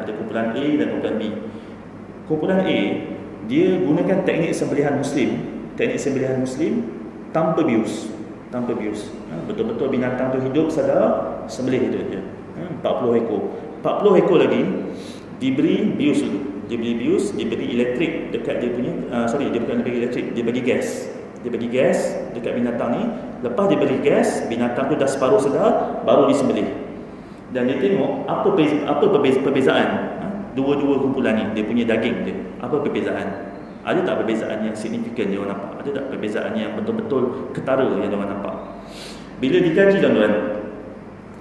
Ada kumpulan A dan kumpulan B. Kumpulan A dia gunakan teknik sembelihan muslim tanpa bius. Betul-betul binatang tu hidup sedar, sembelih itu je. 40 ekor lagi diberi bius dulu. Diberi elektrik dekat dia punya dia bukan diberi elektrik, dia bagi gas dekat binatang ni. Lepas diberi gas, binatang tu dah separuh sedar, baru disembelih. Dan dia tengok apa perbezaan dua-dua kumpulan ni, dia punya daging dia. Apa perbezaan? Ada tak perbezaan yang signifikan dia orang nampak? Ada tak perbezaan yang betul-betul ketara yang dia orang nampak? Bila dikaji tuan-tuan,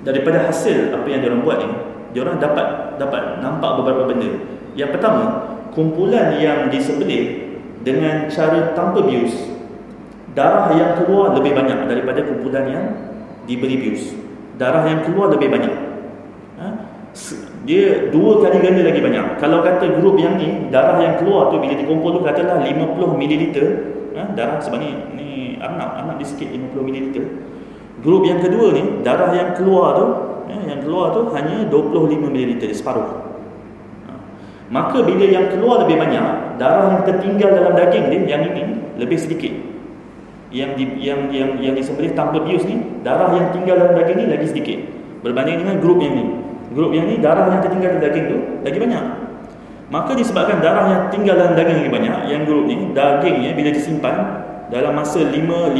daripada hasil apa yang dia orang buat ni, diorang dapat nampak beberapa benda. Yang pertama, kumpulan yang disembelih dengan cara tanpa bius, darah yang keluar lebih banyak daripada kumpulan yang diberi bius. Darah yang keluar lebih banyak. Dia 2 kali ganda lagi banyak. Kalau kata grup yang ni, darah yang keluar tu bila dikumpul tu katalah 50 ml darah sebenarnya ni anak dia sikit 50 ml. Grup yang kedua ni, darah yang keluar tu hanya 25 ml, separuh. Maka bila yang keluar lebih banyak, darah yang tertinggal dalam daging dia yang ini lebih sedikit. Yang disembelih tanpa bius ni, darah yang tinggal dalam daging ni lagi sedikit berbanding dengan grup yang ni. Grup yang ni, darah yang tertinggal dalam daging tu lagi banyak. Maka disebabkan darah yang tinggal dalam daging lagi banyak, yang grup ni, dagingnya bila disimpan dalam masa 5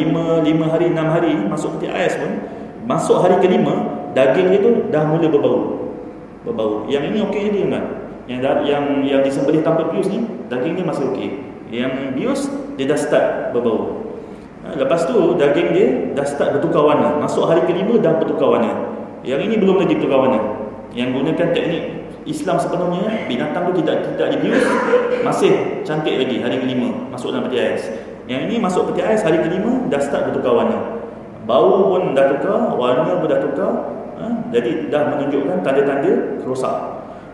hari, 6 hari, masuk peti ais pun, masuk hari ke-5, daging dia tu dah mula berbau. Yang ini okey je kan? Yang disembelih tanpa bius ni, daging dia masih okey. Yang bius, dia dah start berbau. Lepas tu, daging dia dah start bertukar warna. Masuk hari ke-5 dah bertukar warna. Yang ini belum lagi bertukar warna. Yang gunakan teknik Islam sepenuhnya, binatang tu tidak dibius, masih cantik lagi hari ke-5 masuk dalam peti ais. Yang ini masuk peti ais hari ke-5 dah start bertukar warna. Bau pun dah tukar, warna pun dah tukar. Jadi dah menunjukkan tanda-tanda rosak.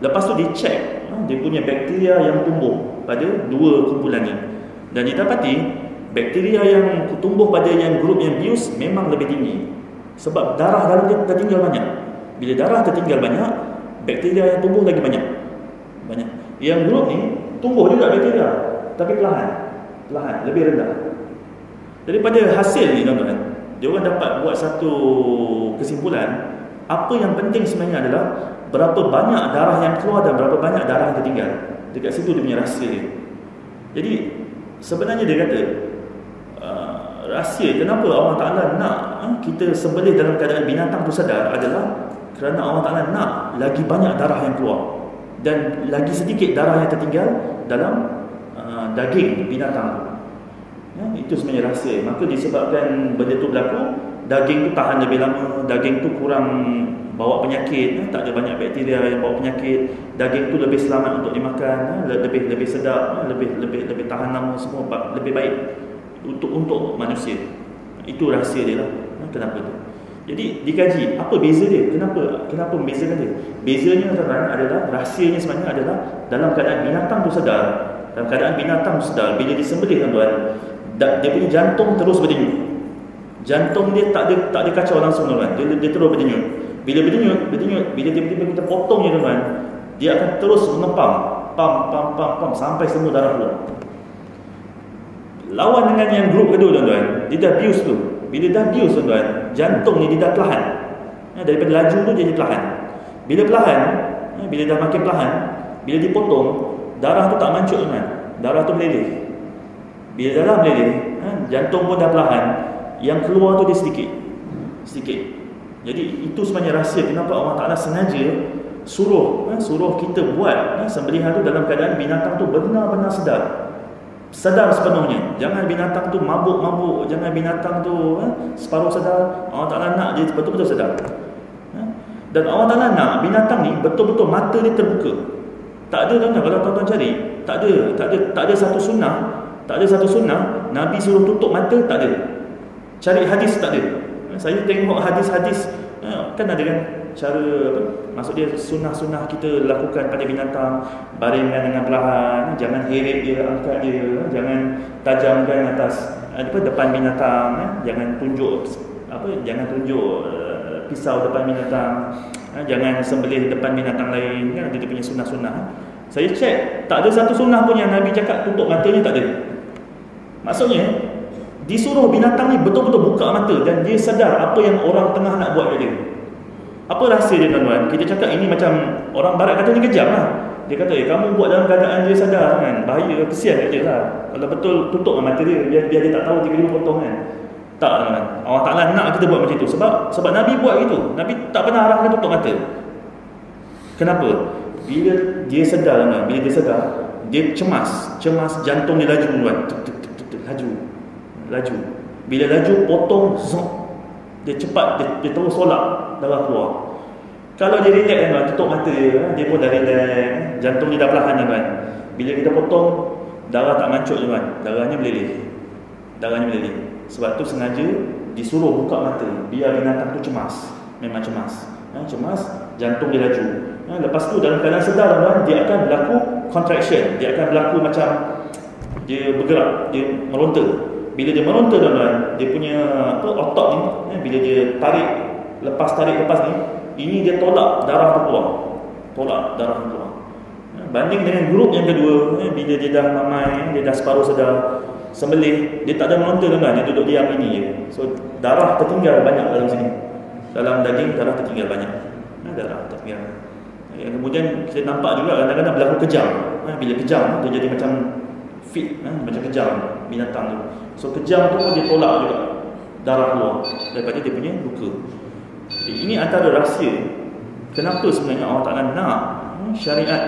Lepas tu dicek dia punya bakteria yang tumbuh pada 2 kumpulan ni. Dan didapati bakteria yang tumbuh pada yang grup yang bius memang lebih tinggi. Sebab darah dalam dia tertinggal banyak. Bila darah tertinggal banyak, bakteria yang tumbuh lagi banyak. Yang grup ni tumbuh juga bakteria, tapi perlahan, lebih rendah. Daripada hasil ni tuan-tuan, dia orang dapat buat satu kesimpulan. Apa yang penting sebenarnya adalah berapa banyak darah yang keluar dan berapa banyak darah yang tertinggal. Dekat situ dia punya rahsia dia. Jadi sebenarnya dia kata rahsia kenapa Allah Ta'ala nak kita sembelih dalam keadaan binatang tu sedar adalah kerana Allah Ta'ala nak lagi banyak darah yang keluar dan lagi sedikit darah yang tertinggal dalam daging binatang. Itu sebenarnya rahsia. Maka disebabkan benda tu berlaku, daging tu tahan lebih lama, daging tu kurang bawa penyakit, tak ada banyak bakteria yang bawa penyakit, daging tu lebih selamat untuk dimakan, lebih sedap, lebih tahan lama, semua lebih baik untuk manusia. Itu rahsia dia lah. Kenapa tu? Jadi dikaji apa beza dia, kenapa membezakan dia. Bezanya adalah rahsianya sebenarnya adalah dalam keadaan binatang tu sedar. Dalam keadaan binatang tu sedar, bila disembelih tuan-tuan, dia punya jantung terus berdenyut. Jantung dia tak ada kacau langsung tuan-tuan. Dia terus berdenyut. Bila berdenyut, bila tiba-tiba kita potongnya tuan-tuan, dia akan terus mengepam, pam sampai semua darah keluar. Lawan dengan yang grup kedua tuan-tuan, dia dah bius tu. Bila dah bius tuan-tuan, jantung ni dia dah perlahan. Daripada laju tu jadi perlahan. Bila perlahan, bila dah makin perlahan, bila dipotong, darah tu tak mancuk tuan-tuan. Darah tu meleleh. Bila darah meleleh, jantung pun dah perlahan. Yang keluar tu dia sedikit. Jadi itu sebenarnya rahsia kenapa Allah Ta'ala sengaja suruh kita buat sembelihan tu dalam keadaan binatang tu benar-benar sedar sepenuhnya. Jangan binatang tu mabuk-mabuk, jangan binatang tu separuh sedar. Allah Ta'ala nak dia betul-betul sedar. Dan Allah Ta'ala nak binatang ni betul-betul mata dia terbuka. Tak ada tuan-tuan, kalau tuan-tuan cari, tak ada satu sunnah Nabi suruh tutup mata, tak ada. Cari hadis, tak ada. Saya tengok hadis-hadis, kan ada kan cara maksud dia sunnah-sunnah kita lakukan pada binatang, baringkan dengan perlahan, jangan heret dia, angkat dia, jangan tajamkan atas depan binatang, jangan tunjuk pisau depan binatang, jangan sembelih depan binatang lain, kan ada dia punya sunnah-sunnah. Saya cek, tak ada satu sunnah pun yang Nabi cakap tutup matanya, tak ada. Maksudnya disuruh binatang ni betul-betul buka mata dan dia sedar apa yang orang tengah nak buat kat dia. Apa rahsia dia tuan-tuan? Kita cakap ini macam orang barat kata ni kejam lah. Dia kata kamu buat dalam keadaan dia sedar kan, bahaya, kesian kat dia lah. Kalau betul tutup mata dia, biar dia tak tahu tiba-tiba potong kan. Tak tuan-tuan, Allah Ta'ala nak kita buat macam itu. Sebab Nabi buat gitu. Nabi tak pernah arahkan tutup mata. Kenapa? Bila dia sedar tuan-tuan, bila dia sedar, dia cemas jantung dia laju tuan. Laju. Bila laju, potong, dia cepat, dia terus tolak darah keluar. Kalau dia relax kan, tutup mata dia pun dah relax, jantung dia dah perlahan kan. Bila kita potong, darah tak mancuk kan, darahnya meleleh. Sebab tu sengaja disuruh buka mata biar binatang tu cemas. Memang cemas. Cemas, jantung dia laju. Lepas tu dalam keadaan sedar kan, dia akan berlaku contraction, dia akan berlaku macam dia bergerak, dia meronta. Bila dia meronta kan, dia punya otot ni, bila dia tarik lepas ni, ini dia tolak darah tu keluar. Banding dengan grup yang kedua, bila dia dah mamai, dia dah separuh sedar, sembelih, dia tak ada meronta kan, dia duduk diam ini je. So darah tertinggal banyak dalam sini. Dalam daging darah tertinggal banyak. Yang kemudian kita nampak juga kadang-kadang berlaku kejang. Bila kejang dia jadi macam fit, macam kejang binatang tu. So kejang tu pun dia tolak juga darah keluar daripada dia punya luka. Jadi ini antara rahsia kenapa sebenarnya Allah Ta'ala nak syariat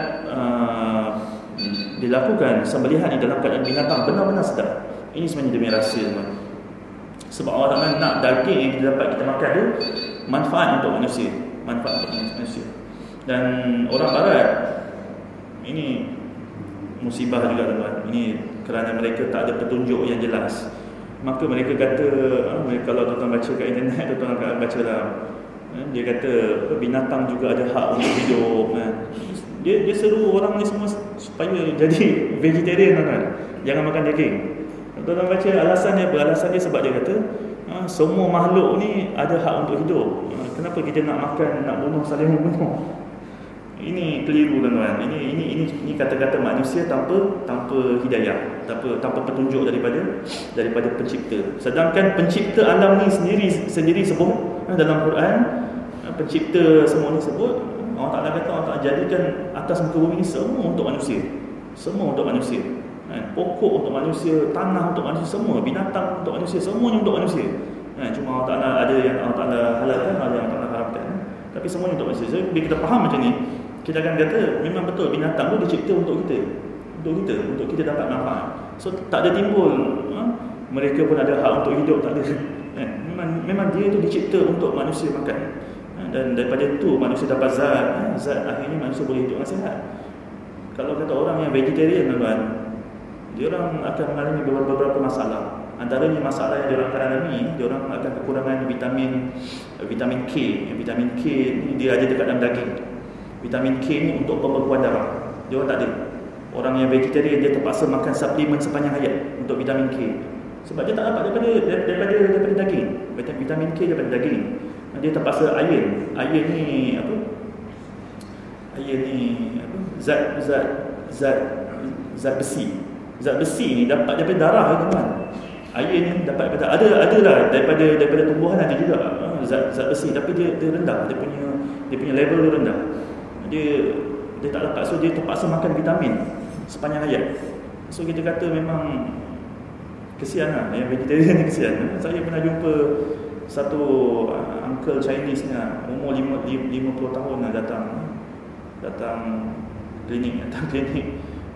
dilakukan sembelihan di dalam keadaan binatang benar-benar sedap. Ini sebenarnya dia punya rahsia, teman. Sebab Allah Ta'ala nak daging yang dapat kita makan tu manfaat untuk manusia. Dan orang barat ini musibah juga, teman. Ini kerana mereka tak ada petunjuk yang jelas. Maka mereka kata, kalau tuan-tuan baca kat internet, tuan-tuan akan baca lah, dia kata binatang juga ada hak untuk hidup. Dia seru orang ni semua supaya jadi vegetarian, kan? Jangan makan daging. Tuan-tuan baca alasan dia apa? Alasan dia sebab dia kata semua makhluk ni ada hak untuk hidup. Kenapa kita nak makan, nak bunuh, saling membunuh? Ini keliru, tuan-tuan. Ini kata-kata manusia tanpa hidayah, tanpa petunjuk daripada pencipta. Sedangkan pencipta alam ni sendiri sebut dalam Quran, pencipta semua ni sebut, Allah Ta'ala kata Allah Ta'ala jadikan atas muka bumi ni semua untuk manusia. Semua untuk manusia. Pokok untuk manusia, tanah untuk manusia, semua, binatang untuk manusia, semuanya untuk manusia. Cuma Allah Ta'ala ada yang Allah Ta'ala halalkan, ada yang Allah Ta'ala haramkan. Tapi semuanya untuk manusia. So, bila kita faham macam ni, kita akan kata memang betul binatang tu dicipta untuk kita. Untuk kita dapat manfaat. So tak ada timbul mereka pun ada hak untuk hidup, tak ada. Memang dia tu dicipta untuk manusia makan. Dan daripada itu manusia dapat zat akhirnya manusia boleh hidup dengan sihat. Kalau kata orang yang vegetarian, tuan, dia orang akan mengalami beberapa masalah. Antaranya masalah yang diorang akan alami, diorang akan kekurangan vitamin K. Vitamin K ni dia ada dekat dalam daging. Vitamin K ni untuk pembekuan darah. Dia orang tak ada. Orang yang vegetarian dia terpaksa makan suplemen sepanjang hayat untuk vitamin K. Sebab dia tak dapat daripada daging. Vitamin K daripada daging. Dia terpaksa iron. Iron ni apa? Zat besi. Zat besi ni dapat daripada darah, teman. Iron ni dapat daripada adalah daripada tumbuhan ada juga zat besi, tapi dia rendah, dia punya level dia rendah. Dia tak dapat, so dia terpaksa makan vitamin sepanjang hayat. So kita kata memang kesian lah, yang vegetarian ni kesian. Saya pernah jumpa satu uncle Chinese ni lah, umur 50 tahun lah, datang klinik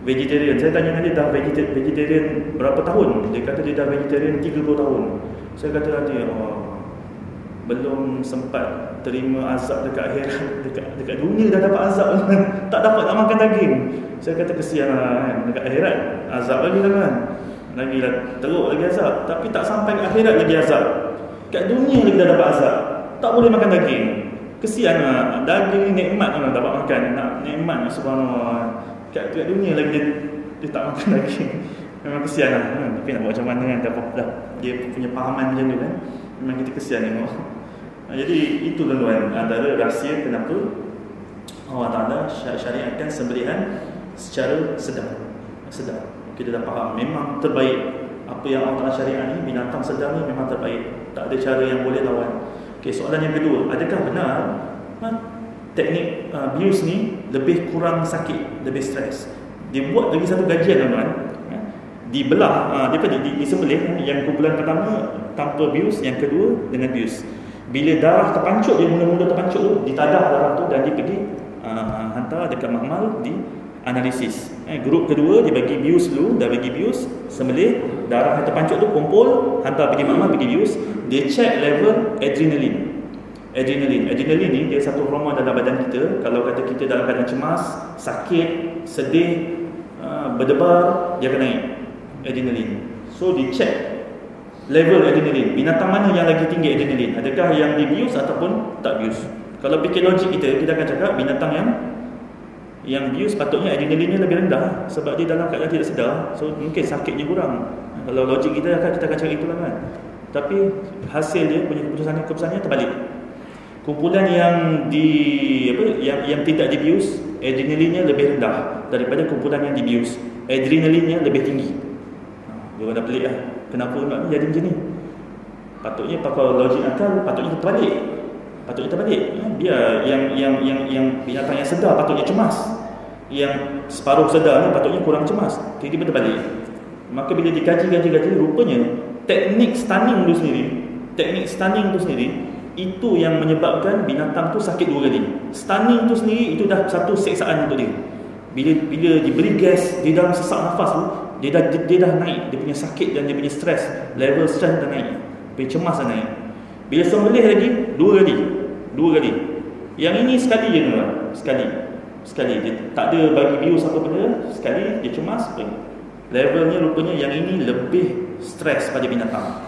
vegetarian. Saya tanya dengan dia, dah vegetarian berapa tahun? Dia kata dia dah vegetarian 30 tahun. Saya kata dengan dia, belum sempat terima azab dekat akhirat, dekat dunia dah dapat azab tak dapat nak makan daging. Saya kata kesian lah, kan? Dekat akhirat azab lagi lah, kan? Lagi lah, teruk lagi azab. Tapi tak sampai ke akhirat lagi azab, kat dunia lagi dah dapat azab, tak boleh makan daging. Kesian lah, daging ni nikmat lah dapat makan, nak nikmat, subhanallah. Kat dunia lagi dia tak makan daging. Memang kesian lah, tapi nak buat macam mana kan, dah dia punya pahaman macam tu kan, memang kita kesian tengok. Jadi itu, tuan-tuan, antara rahsia kenapa Allah Ta'ala syariatkan sembelihan secara sedar. Kita dah faham memang terbaik. Apa yang Allah Ta'ala syariat ni, binatang sedar ni memang terbaik. Tak ada cara yang boleh lawan. Okay, soalan yang kedua, adakah benar teknik bius ni lebih kurang sakit, lebih stres? Dia buat lagi satu kajian, tuan-tuan. Dibelah, disembelih. Yang kumpulan pertama tanpa bius, yang kedua dengan bius. Bila darah terpancuk, dia mula-mula terpancuk tu, ditadah darah tu dan dia pergi hantar dekat makmal di analisis. Grup kedua dia bagi bius dulu, dah bagi bius, sembelih, darah yang terpancuk tu kumpul, hantar pergi makmal, pergi bius, dia check level adrenalin. Adrenalin ni dia satu hormon dalam badan kita. Kalau kata kita dalam keadaan cemas, sakit, sedih, berdebar, dia akan naik adrenalin. So dicek level adrenalin, binatang mana yang lagi tinggi adrenalin, adakah yang dibius ataupun tak bius. Kalau fikir logik kita akan cakap binatang yang bius patutnya adrenalinnya lebih rendah sebab dia dalam keadaan tidak sedar, so mungkin sakitnya kurang. Kalau logik kita akan cakap itulah kan. Tapi hasil dia punya keputusannya terbalik. Kumpulan yang yang tidak dibius, adrenalinnya lebih rendah daripada kumpulan yang dibius, adrenalinnya lebih tinggi. Dia dah pelik lah, kenapa nak jadi macam ni? Patutnya pakai logik akal, patutnya terbalik. Biar yang binatang yang sedar patutnya cemas, yang separuh sedar ni patutnya kurang cemas. Tiba-tiba terbalik. Maka bila dikaji, rupanya teknik stunning tu sendiri itu yang menyebabkan binatang tu sakit 2 kali. Stunning tu sendiri itu dah satu seksaan untuk dia. Bila diberi gas, dia dalam sesak nafas tu, dia dah naik, dia punya sakit dan dia punya stres, level stres dah naik, punya cemas dah naik. Bila sembelih lagi 2 kali. Yang ini sekali je tuan, sekali dia tak ada bagi bius apa benda, sekali dia cemas pergi. Levelnya rupanya yang ini lebih stres pada binatang,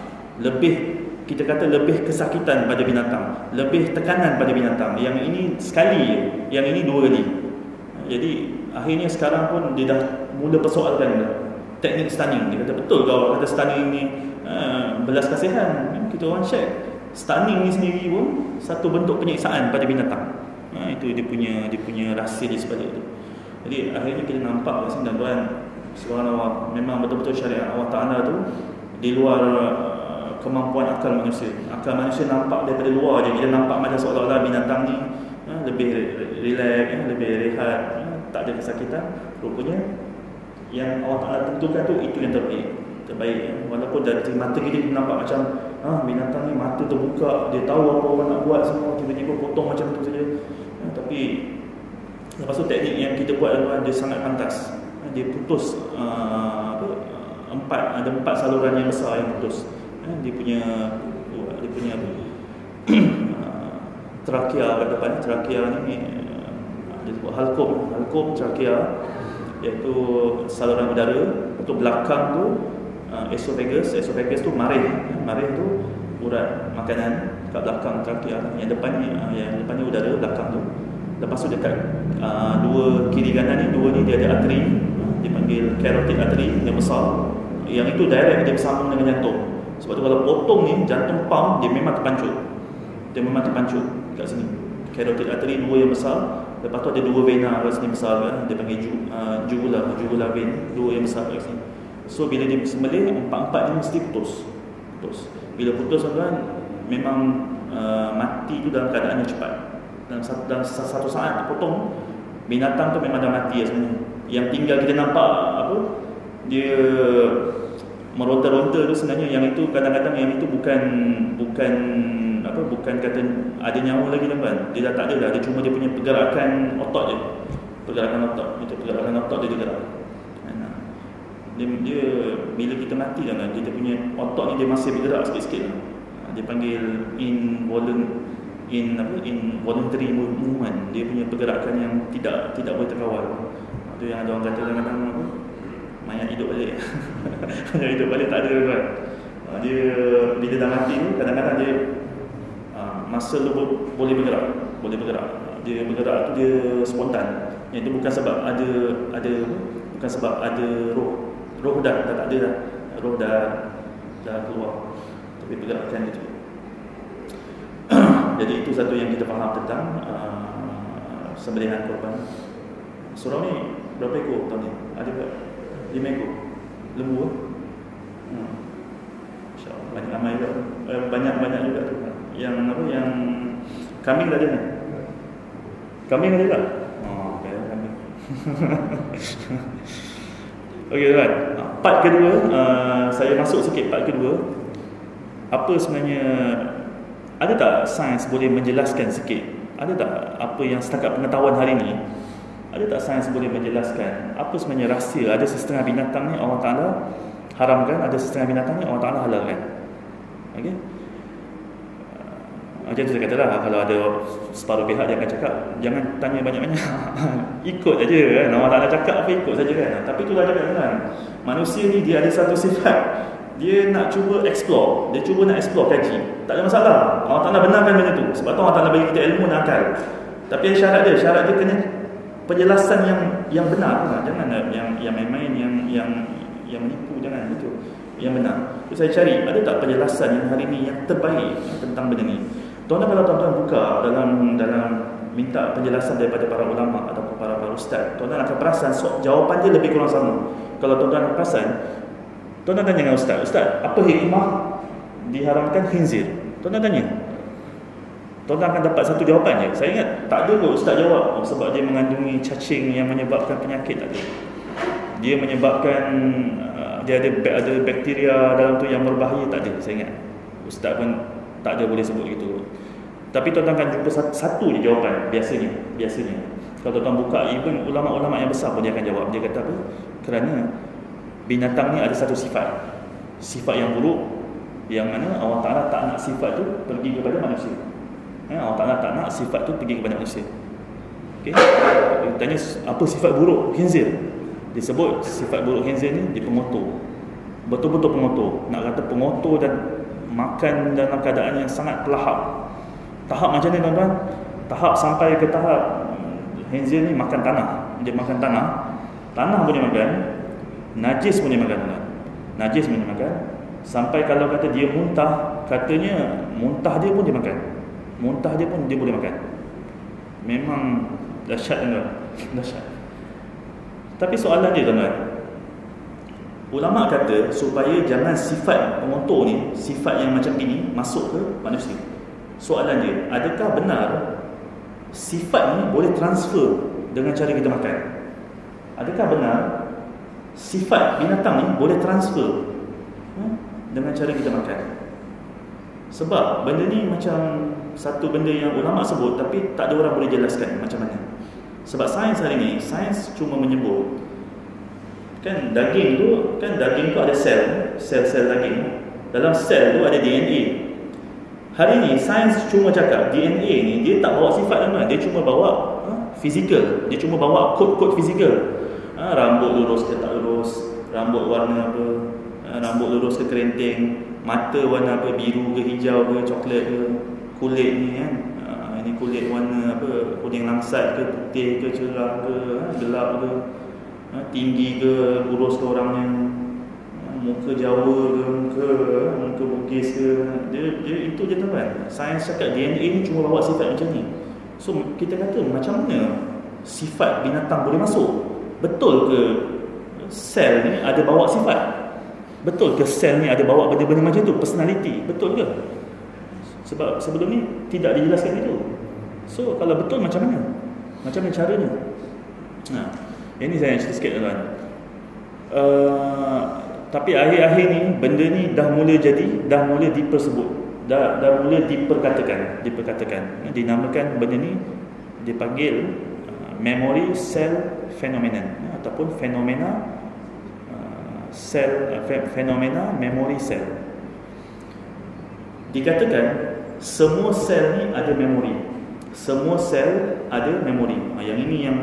kita kata lebih kesakitan pada binatang, lebih tekanan pada binatang. Yang ini sekali je, yang ini 2 kali. Jadi akhirnya sekarang pun dia dah mula persoalkan teknik stunning. Dia kata betul kalau kata stunning ni belas kasihan. Kita orang check, stunning ni sendiri pun satu bentuk penyiksaan pada binatang. Itu dia punya rahsia di sebalik tu. Jadi akhirnya kita nampak kat sini tuan-tuan, subhanallah, memang betul-betul syariat Allah Ta'ala tu di luar kemampuan akal manusia. Akal manusia nampak daripada luar je. Kita nampak macam seolah-olah binatang ni lebih relax, lebih rehat, tak ada kesakitan. Rupanya yang Allah Ta'ala tentukan tu, itu yang terbaik. Walaupun dari mata kita nampak macam binatang ni mata terbuka, dia tahu apa orang nak buat semua, tiba-tiba potong macam tu saja. Tapi lepas tu teknik yang kita buat adalah dia sangat pantas. Dia putus ada 4 saluran yang besar yang putus. Dia punya trakea kat depan. Trakea ni dia sebut halkum trakea, iaitu saluran udara. Untuk belakang tu esophagus tu marih tu urat makanan kat belakang trakea. Yang depannya udara, belakang tu. Lepas tu dekat 2 kiri kanan ni, 2 ni dia ada arteri, dipanggil carotid artery yang besar. Yang itu direct dia bersambung dengan jantung. Sebab tu kalau potong ni, jantung pump dia memang terpancut. Kat sini carotid artery 2 yang besar. Lepas tu ada 2 vena kat sini besar kan, dia panggil jugular vein, 2 yang besar kat sini. So bila dia sembelih, 4 ni mesti putus. Bila putus kan, memang mati tu dalam keadaan yang cepat. Dalam satu saat potong, binatang tu memang dah mati sebenarnya. Yang tinggal kita nampak dia meronta-ronta tu sebenarnya, yang itu kadang-kadang yang itu bukan kata ada nyawa lagi kan. Dia dah tak ada dah, dia cuma dia punya pergerakan otot je. Pergerakan otot dia gerak. Dia bila kita mati kan, kita punya otot ni dia masih bergerak sikit-sikit. Dia panggil involuntary movement. Dia punya pergerakan yang tidak boleh terkawal. Itu yang ada orang kata kadang-kadang mayat hidup balik. Mayat hidup balik tak ada kan. Dia bila dah mati tu, kadang-kadang dia masa tu boleh bergerak. Dia bergerak tu dia spontan. Yang itu bukan sebab bukan sebab ada roh dah tak ada dah. Roh dah keluar. Tapi pergerakan dia tu. Jadi itu satu yang kita faham tentang sembelihan korban. Surau ni berapa ekor tahun ni? Ada tak? 5 ekor lembu kan? InsyaAllah banyak ramai juga. Banyak juga tu. Yang kambing tak ada kan? Kambing ada tak? Okay, kambing. Okey kan? Part kedua, saya masuk sikit part kedua. Apa sebenarnya, ada tak sains boleh menjelaskan sikit? Ada tak apa yang setakat pengetahuan hari ni, ada tak sains boleh menjelaskan apa sebenarnya rahsia? Ada setengah binatang ni Allah Ta'ala haramkan, ada setengah binatang ni Allah Ta'ala halalkan. Okey? Macam tu saya kata lah, kalau ada separuh pihak dia akan cakap jangan tanya banyak-banyak. Ikut saja kan, Allah Ta'ala cakap apa ikut saja kan. Tapi itulah cakap kan, manusia ni dia ada satu sifat, dia nak cuba explore, dia cuba nak explore, kaji. Tak ada masalah, Allah Ta'ala benarkan benda tu. Sebab tu Allah Ta'ala bagi kita ilmu dan akal. Tapi syarat dia kena penjelasan yang benar lah. Jangan yang main-main, yang menipu, jangan itu. Yang benar. So, saya cari ada tak penjelasan yang hari ni yang terbaik tentang benda ni. Tuan-tuan, kalau tuan-tuan buka dalam minta penjelasan daripada para ulama ataupun para ustaz, tuan-tuan akan perasan jawapan dia lebih kurang sama. Kalau tuan-tuan akan perasan, tuan-tuan tanya dengan ustaz, apa hikmah diharamkan khinzir? Tuan-tuan tanya, tuan-tuan akan dapat satu jawapan je. Saya ingat tak ada kot ustaz jawab sebab dia mengandungi cacing yang menyebabkan penyakit, tak ada. Dia menyebabkan dia ada bakteria dalam tu yang berbahaya, tak ada. Saya ingat ustaz pun tak ada boleh sebut gitu. Tapi tuan-tuan akan jumpa satu je jawapan biasanya. Kalau tuan-tuan buka, even ulama-ulama yang besar pun dia akan jawab. Dia kata apa? Kerana binatang ni ada satu sifat yang buruk, yang mana Allah Ta'ala tak nak sifat tu pergi kepada manusia. Allah Ta'ala tak nak sifat tu pergi kepada manusia. Okay? Tanya apa sifat buruk khinzir? Disebut sifat buruk khinzir ni dia pengotor. Betul-betul pengotor. Nak kata pengotor dan makan dalam keadaan yang sangat pelahap. Tahap macam ni tuan-tuan, tahap sampai ke tahap khinzir ni makan tanah. Dia makan tanah pun dia makan, najis pun dia makan tuan-tuan. Najis pun dia makan. Sampai kalau kata dia muntah, katanya muntah dia pun dia makan. Muntah dia pun dia boleh makan. Memang dahsyat tuan-tuan. Dahsyat. Tapi soalan dia tuan-tuan, ulama kata supaya jangan sifat pengotor ni, sifat yang macam ini masuk ke manusia. Soalan dia, adakah benar sifat ni boleh transfer dengan cara kita makan? Adakah benar sifat binatang ni boleh transfer dengan cara kita makan? Sebab benda ni macam satu benda yang ulama sebut tapi tak ada orang boleh jelaskan macam mana. Sebab sains hari ni, sains cuma menyebut kan daging tu ada sel daging. Dalam sel tu ada DNA. Hari ni sains cuma cakap DNA ni dia tak bawa sifat kan, dia cuma bawa fizikal, dia cuma bawa kod fizikal. Rambut lurus ke tak lurus, rambut warna apa, rambut lurus ke kerinting, mata warna apa, biru ke hijau ke coklat ke, kulit ni kan, ini kulit warna apa, kuning langsat ke, putih ke, cerah ke, gelap ke, tinggi ke, kurus ke orangnya, muka Jawa ke, muka Bugis ke, dia itu je tuan. Sains cakap DNA ni cuma bawa sifat macam ni. So kita kata macam mana sifat binatang boleh masuk? Betul ke sel ni ada bawa sifat? Betul ke sel ni ada bawa benda-benda macam tu, personality? Betul ke? Sebab sebelum ni tidak dijelaskan itu. So kalau betul macam mana? Macam mana caranya? Ini saya cerita sikit tuan. Tapi akhir-akhir ni benda ni dah mula dipersebut, dah mula diperkatakan, dinamakan benda ni dipanggil memory cell phenomenon ataupun fenomena memory cell. Dikatakan semua sel ni ada memori. Semua sel ada memori. Yang ini yang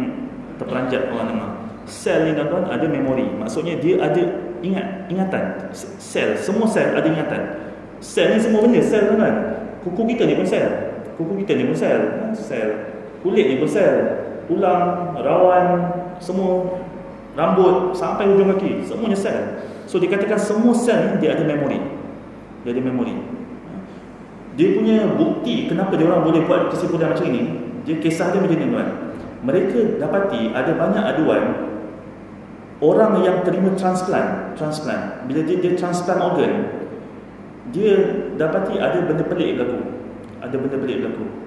terperanjat orang nama. Sel ni tuan-tuan ada memori. Maksudnya dia ada ingatan. Semua sel ada ingatan. Sel ni semua benda sel tuan-tuan. Kuku kita ni pun sel. Sel. Kulit ni pun sel. Tulang, rawan, semua, rambut sampai hujung kaki, semuanya sel. So dikatakan semua sel ni dia ada memori. Dia punya bukti kenapa dia orang boleh buat kesimpulan macam ini, dia kisah dia macam ni tuan. Mereka dapati ada banyak aduan orang yang terima transplant. Bila dia transplant organ, dia dapati ada benda pelik berlaku.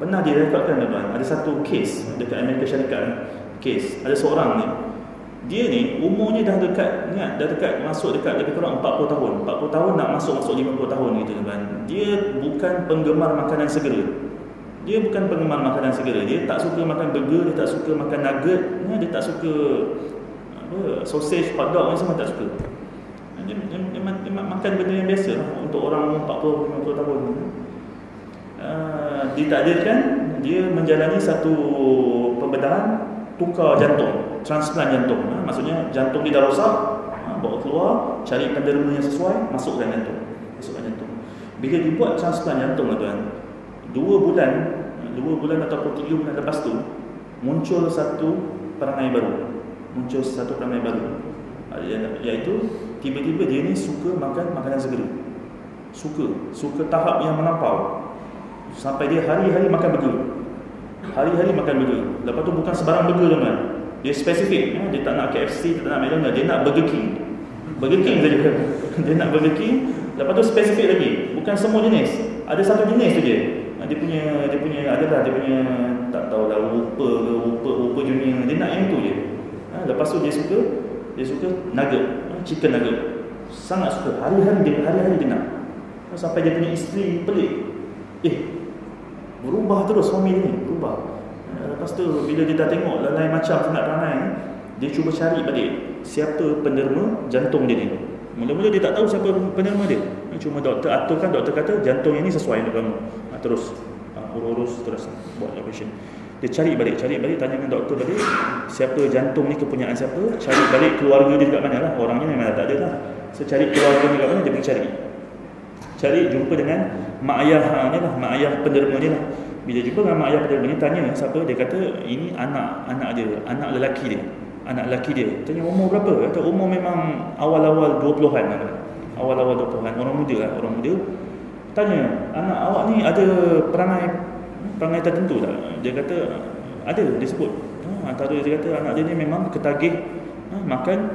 Pernah direkodkan tuan, ada satu kes dekat Amerika Syarikat. Ada seorang ni, dia ni umurnya dah dekat masuk dekat lebih kurang 40 tahun. 40 tahun nak masuk 50 tahun gitu tuan. Dia bukan penggemar makanan segera. Dia tak suka makan burger, dia tak suka makan nugget, dia tak suka sausage, hotdog ni semua tak suka. Dia makan benda yang biasa lah untuk orang 40-50 tahun. ditakdirkan dia menjalani satu pembedahan tukar jantung, transplant jantung. Maksudnya jantung dia dah rosak, bawa keluar, cari penderma yang sesuai, masukkan jantung. Bila dibuat transplant jantung, tuan, 2 bulan ataupun 3 bulan lepas tu muncul satu perangai baru, iaitu tiba-tiba dia ni suka makan makanan segera, suka tahap yang melampau, sampai dia hari-hari makan burger. Lepas tu bukan sebarang burger, teman, dia spesifik. Dia tak nak KFC, tak nak McDonald's, dia nak Burger King saja. Dia nak Burger King. Lepas tu spesifik lagi, bukan semua jenis, ada satu jenis tu je. Dia punya tak tahulah rupa junior, dia nak yang tu je. Lepas tu dia suka nugget, chicken nugget, sangat suka. Hari-hari dia nak. Sampai dia punya isteri pelik, berubah terus suami dia ni, berubah. Lepas tu bila dia dah tengok lain macam sangat perangai, dia cuba cari balik siapa penderma jantung dia ni. Mula-mula dia tak tahu siapa penderma dia. Cuma doktor aturkan, doktor kata jantung yang ni sesuai untuk kamu. Terus urus terus buat operation. Dia cari balik, tanya dengan doktor balik siapa jantung ni, kepunyaan siapa, cari balik keluarga dia dekat mana lah. Orangnya memang tak ada lah. So cari keluarga dia dekat mana, dia pergi cari, jumpa dengan mak ayah ni lah, mak ayah penderma ni lah. Bila jumpa dengan mak ayah penderma ni, tanya siapa, dia kata ini anak dia, anak lelaki dia. Tanya umur berapa? Kata umur memang awal-awal 20-an. Awal-awal 20-an, orang muda. Tanya, anak awak ni ada perangai tertentu tak? Dia kata ada, dia sebut. Antara dia kata anak dia ni memang ketagih makan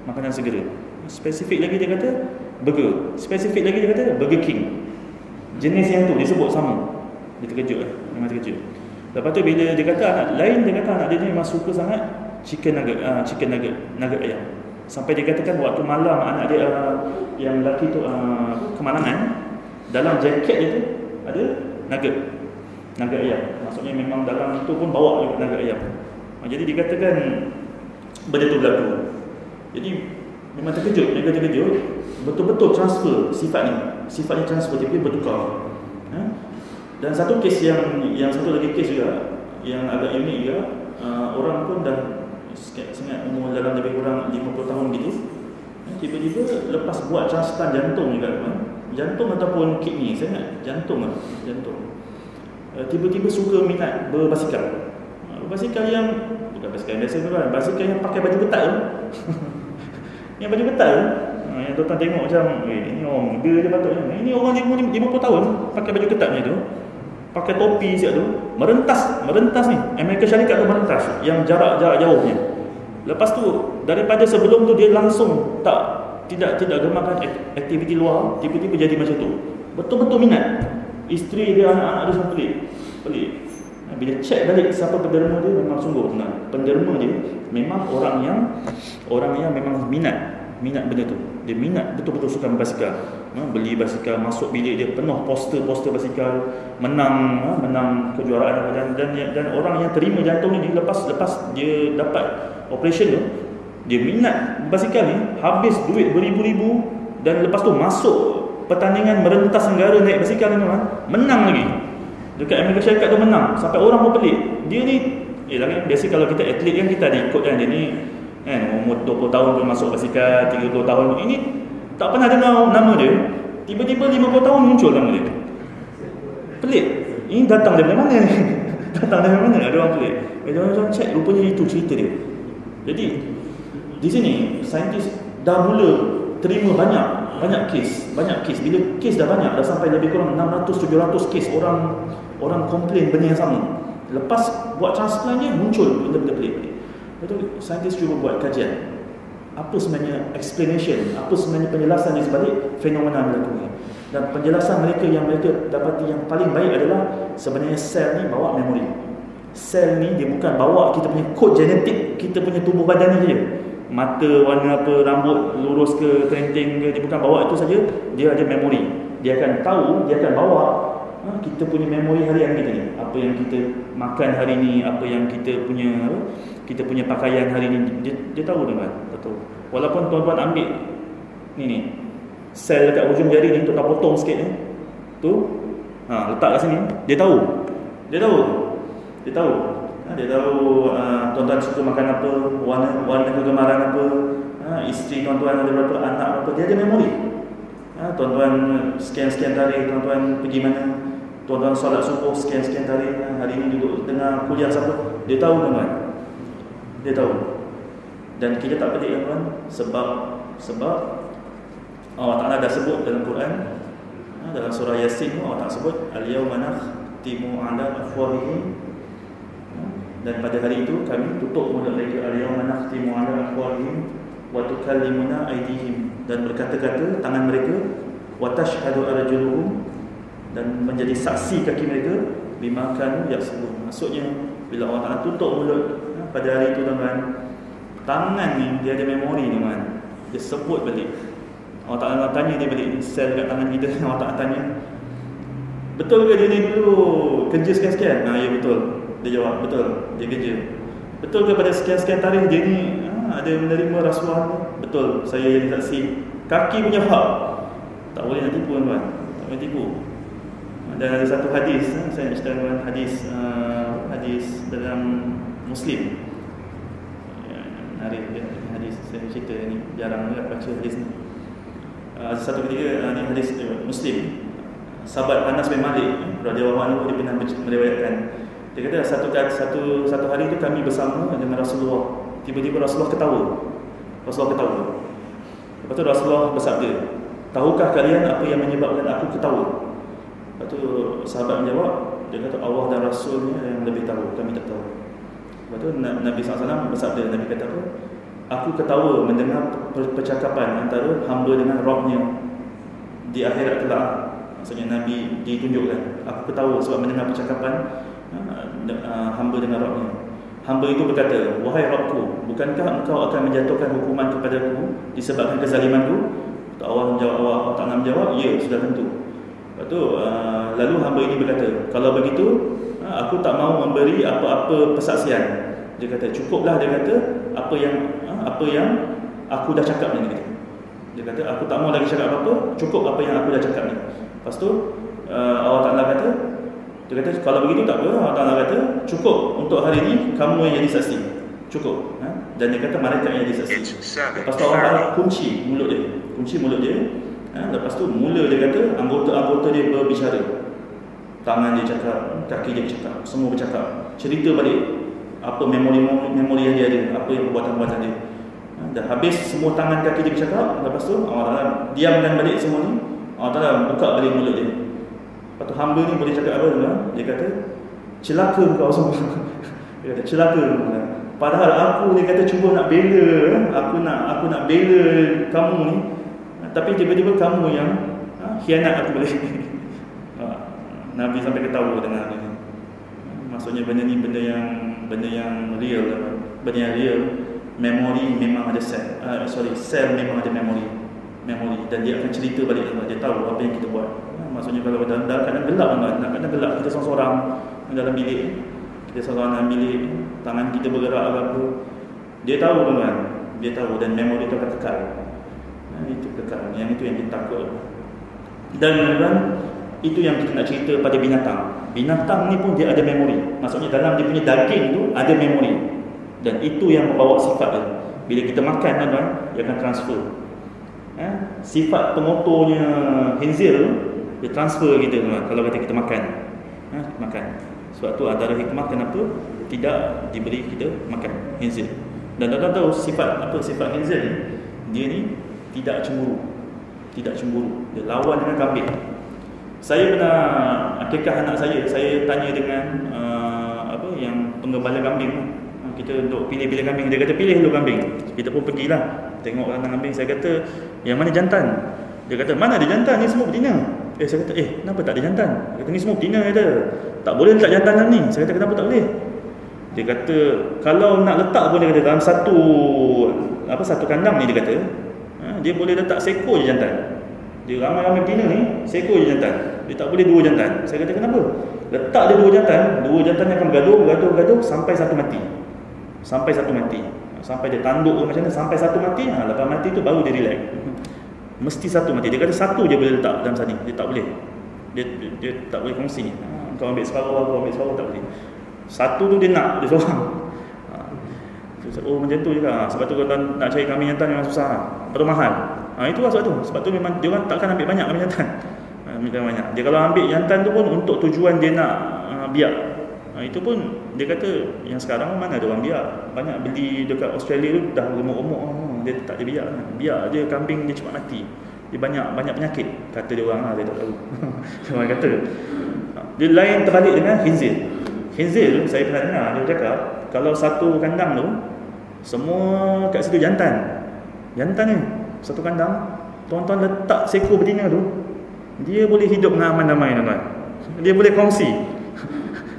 makanan segera. Spesifik lagi dia kata burger. Spesifik lagi dia kata Burger King. Jenis yang tu dia sebut sama. Dia terkejut, memang terkejut. Lepas tu bila dia kata anak dia ni memang suka sangat chicken nugget ayam. Sampai dia katakan waktu malam anak dia yang lelaki tu kemalangan, dalam jaket dia tu ada nugget ayam. Maksudnya memang dalam tu pun bawa juga nugget ayam. Jadi dikatakan benda tu berlaku. Jadi memang terkejut, betul-betul transfer sifatnya transfer, dia bertukar. Dan satu kes yang satu lagi kes juga yang agak unik juga, orang pun dah sangat umur dalam lebih kurang 50 tahun gitu, tiba-tiba lepas buat transplant jantung juga, jantung ataupun kidney, saya ingat jantung, tiba-tiba suka minat berbasikal. Basikal yang bukan basikal biasa tu kan, basikal yang pakai baju ketat tu. Yang baju ketat tu, yang tuan-tuan tengok macam ini orang muda je patutnya. Ini orang 50 tahun pakai baju ketat macam tu, pakai topi siap tu, merentas ni, Amerika Syarikat tu merentas yang jarak jauhnya. Lepas tu daripada sebelum tu dia langsung tidak gemakan aktiviti luar, tiba-tiba jadi macam tu. Betul-betul minat. Isteri dia, anak-anak dia semua pelik. Bila cek balik siapa penderma dia, memang sungguh benar. Penderma dia memang orang yang memang minat benda tu. Dia minat betul-betul suka berbasikal. Beli basikal, masuk bilik dia penuh poster basikal, menang kejuaraan dan orang yang terima jantung ni lepas dia dapat operation tu, dia minat basikal ni, habis duit beribu-ribu, dan lepas tu masuk pertandingan merentas negara naik basikal ni, menang lagi. Dekat Amerika Syarikat tu menang, sampai orang pun pelik. Dia ni biasa kalau kita atlet kan kita ada ikut kan, dia ni umur 20 tahun pun masuk basikal, 30 tahun. Ini tak pernah dengar nama dia, tiba-tiba 50 tahun muncul nama dia. Pelik. Ini datang dari mana ni? Ada orang pelik. Orang cek, rupanya itu cerita dia. Jadi di sini saintis dah mula terima banyak kes. Bila kes dah banyak, dah sampai lebih kurang 600-700 kes orang komplain benda yang sama. Lepas buat transplant muncul benda-benda pelik. Lepas saintis cuba buat kajian. Apa sebenarnya explanation, apa sebenarnya penjelasan di sebalik fenomena berlaku ini. Dan penjelasan yang mereka dapati yang paling baik adalah sebenarnya sel ni bawa memori. Sel ni dia bukan bawa kita punya kod genetik, kita punya tubuh badan ni je. Mata warna apa, rambut lurus ke kerinting ke, dia bukan bawa itu saja, dia ada memori. Dia akan tahu, dia akan bawa kita punya memori harian kita ni. Apa yang kita makan hari ni, apa yang kita punya pakaian hari ni, dia tahu dengan betul. Walaupun tuan-tuan ambil ni sel dekat hujung jari ni, tuan potong sikit tu, Letak kat sini. Dia tahu. Dia tahu tuan-tuan suka makan apa, warna kegemaran apa, isteri tuan-tuan ada berapa, anak berapa. Dia ada memori. Tuan-tuan sekian-sekian tarikh, tuan-tuan pergi mana, tuan-tuan solat subuh sekian-sekian tarikh, hari ini duduk dengar kuliah siapa. Dia tahu tuan-tuan. Dia tahu. Dan kita tak pelik tuan-tuan, sebab Allah Ta'ala dah sebut dalam Quran, dalam surah Yasin Allah Ta'ala sebut al-yawma nakhtimu 'ala afwahihim, dan pada hari itu kami tutup mulut mereka, al-yawma nakhtimu 'ala afwahihim wa tukallimuna aydihim, dan berkata-kata tangan mereka, wa tashhadu arjuluhum, dan menjadi saksi kaki mereka, bima kanu yaksubun. Maksudnya bila Allah Ta'ala tutup mulut pada hari itu tuan-tuan, tangan ni dia ada memori tuan-tuan. Dia sebut balik. Allah Ta'ala tanya dia balik, sel dekat tangan kita. Allah Ta'ala tanya, betul ke dia ni dulu kerja sekian-sekian? Ya betul. Dia jawab, betul, dia kerja. Betul ke pada sekian-sekian tarikh dia ni ada menerima rasuah? Betul, saya jadi saksi. Kaki punya hak. Tak boleh nak tipu tuan-tuan. Tak boleh tipu. Dan ada satu hadis, saya nak ceritakan hadis dalam Muslim. Menarik hadis, saya cerita ni, jarang nak baca hadis ni. Satu ketika ni hadis Muslim, sahabat Anas bin Malik radhiyallahu anhu, dia pernah meriwayatkan, dia kata satu hari tu kami bersama dengan Rasulullah. Tiba-tiba Rasulullah ketawa. Lepas tu Rasulullah bersabda, tahukah kalian apa yang menyebabkan aku ketawa? Lepas tu sahabat menjawab, dia kata Allah dan Rasulnya yang lebih tahu, kami tak tahu. Lepas tu Nabi SAW bersabda, Nabi kata apa? Aku ketawa mendengar percakapan antara hamba dengan Rabb-Nya di akhirat kelak. Maksudnya Nabi ditunjukkan, aku ketawa sebab mendengar percakapan hamba dengan Rabb-Nya. Hamba itu berkata, wahai Rabbku, bukankah engkau akan menjatuhkan hukuman kepadaku disebabkan kezalimanku? Allah Ta'ala menjawab, ya, sudah tentu. Lepas tu lalu hamba ini berkata, kalau begitu aku tak mahu memberi apa-apa persaksian. Dia kata, cukuplah, dia kata, apa yang aku dah cakap ni. Dia kata, aku tak mahu lagi cakap apa-apa, cukup apa yang aku dah cakap ni. Lepas tu Allah Ta'ala kata, dia kata, kalau begitu tak apa. Allah Ta'ala kata, cukup untuk hari ini kamu yang jadi saksi. Cukup. Dan dia kata, malaikat yang jadi saksi. Lepas tu Allah Ta'ala kunci mulut dia. Lepas tu mula dia kata, anggota-anggota dia berbicara. Tangan dia cakap, kaki dia bercakap, semua bercakap. Cerita balik apa memori yang dia ada, apa yang perbuatan-perbuatan dia. Dah habis semua tangan kaki dia bercakap. Lepas tu Allah Ta'ala diamkan balik semua ni. Allah Ta'ala buka balik mulut dia. Lepas tu hamba ni boleh cakap apa tuan? Dia kata, celaka kau semua. Dia kata, celaka. Padahal aku, dia kata, cuba nak bela, aku nak bela kamu ni, tapi tiba-tiba kamu yang khianat aku balik. Nabi sampai ketawa dengan ini. Maksudnya benda ni benda yang real. Benda yang real. Memori memang ada sel. Sel memang ada memori. Dan dia akan cerita balik. Dia tahu apa yang kita buat. Maksudnya kalau dalam keadaan gelap, kadang-kadang gelap, kita seorang-seorang dalam bilik, dalam bilik, tangan kita bergerak ke apa, dia tahu tuan-tuan. Dia tahu, dan memori itu akan kekal. Itu kekal. Yang itu yang kita takut. Dan tuan-tuan, itu yang kita nak cerita pada binatang. Binatang ni pun dia ada memori. Maksudnya dalam dia punya daging tu ada memori. Dan itu yang membawa sifat dia. Bila kita makan tuan-tuan, dia akan transfer. Sifat pengotornya khinzir tu, dia transfer kita tuan-tuan, kalau kata kita makan. Makan. Sebab tu antara hikmah kenapa tidak diberi kita makan khinzir. Dan tuan-tuan tahu sifat khinzir ni, dia ni tidak cemburu. Dia lawan dengan kambing. Saya pernah akikah anak saya tanya dengan yang penggembala kambing. Kita untuk pilih kambing. Dia kata, pilih dulu kambing. Kita pun pergilah tengok kandang kambing. Saya kata, yang mana jantan? Dia kata, mana ada jantan? Ni semua betina. Saya kata, kenapa tak ada jantan? Dia kata, ni semua betina. Dia kata, tak boleh letak jantan dalam ni. Saya kata, kenapa tak boleh? Dia kata, kalau nak letak pun, dia kata, dalam satu kandang ni, dia kata, dia boleh letak seekor je jantan. Dia ramai-ramai betina ni, seekor je jantan. Dia tak boleh dua jantan. Saya kata, kenapa? Letak dia dua jantan yang akan bergaduh sampai satu mati. Sampai dia tanduk macam mana, sampai satu mati. Lepas mati tu baru dia relax. Mesti satu mati. Dia kata satu je boleh letak dalam sana. Dia tak boleh dia tak boleh kongsi. Kau ambil separuh tak boleh. Satu tu dia nak, dia seorang. Oh macam tu juga. Sebab tu kalau nak cari kambing jantan memang susah. Lepas tu mahal. Itulah sebab tu. Sebab tu memang dia orang takkan ambil banyak kambing jantan. Ambil banyak. Dia kalau ambil jantan tu pun untuk tujuan dia nak biak. Itu pun dia kata yang sekarang mana ada orang biak. Banyak beli dekat Australia tu dah remuk-remuk. Dia tak dia biak. Biak dia kambing dia cepat mati. Dia banyak penyakit kata dia orang dia tak tahu. Dia orang kata. Dia lain terbalik dengan khinzir. Khinzir saya pernah dengar dia cakap kalau satu kandang tu semua kat situ jantan ni satu kandang, tuan-tuan letak seekor betina tu, dia boleh hidup dengan aman-damai tuan-tuan. Dia boleh kongsi.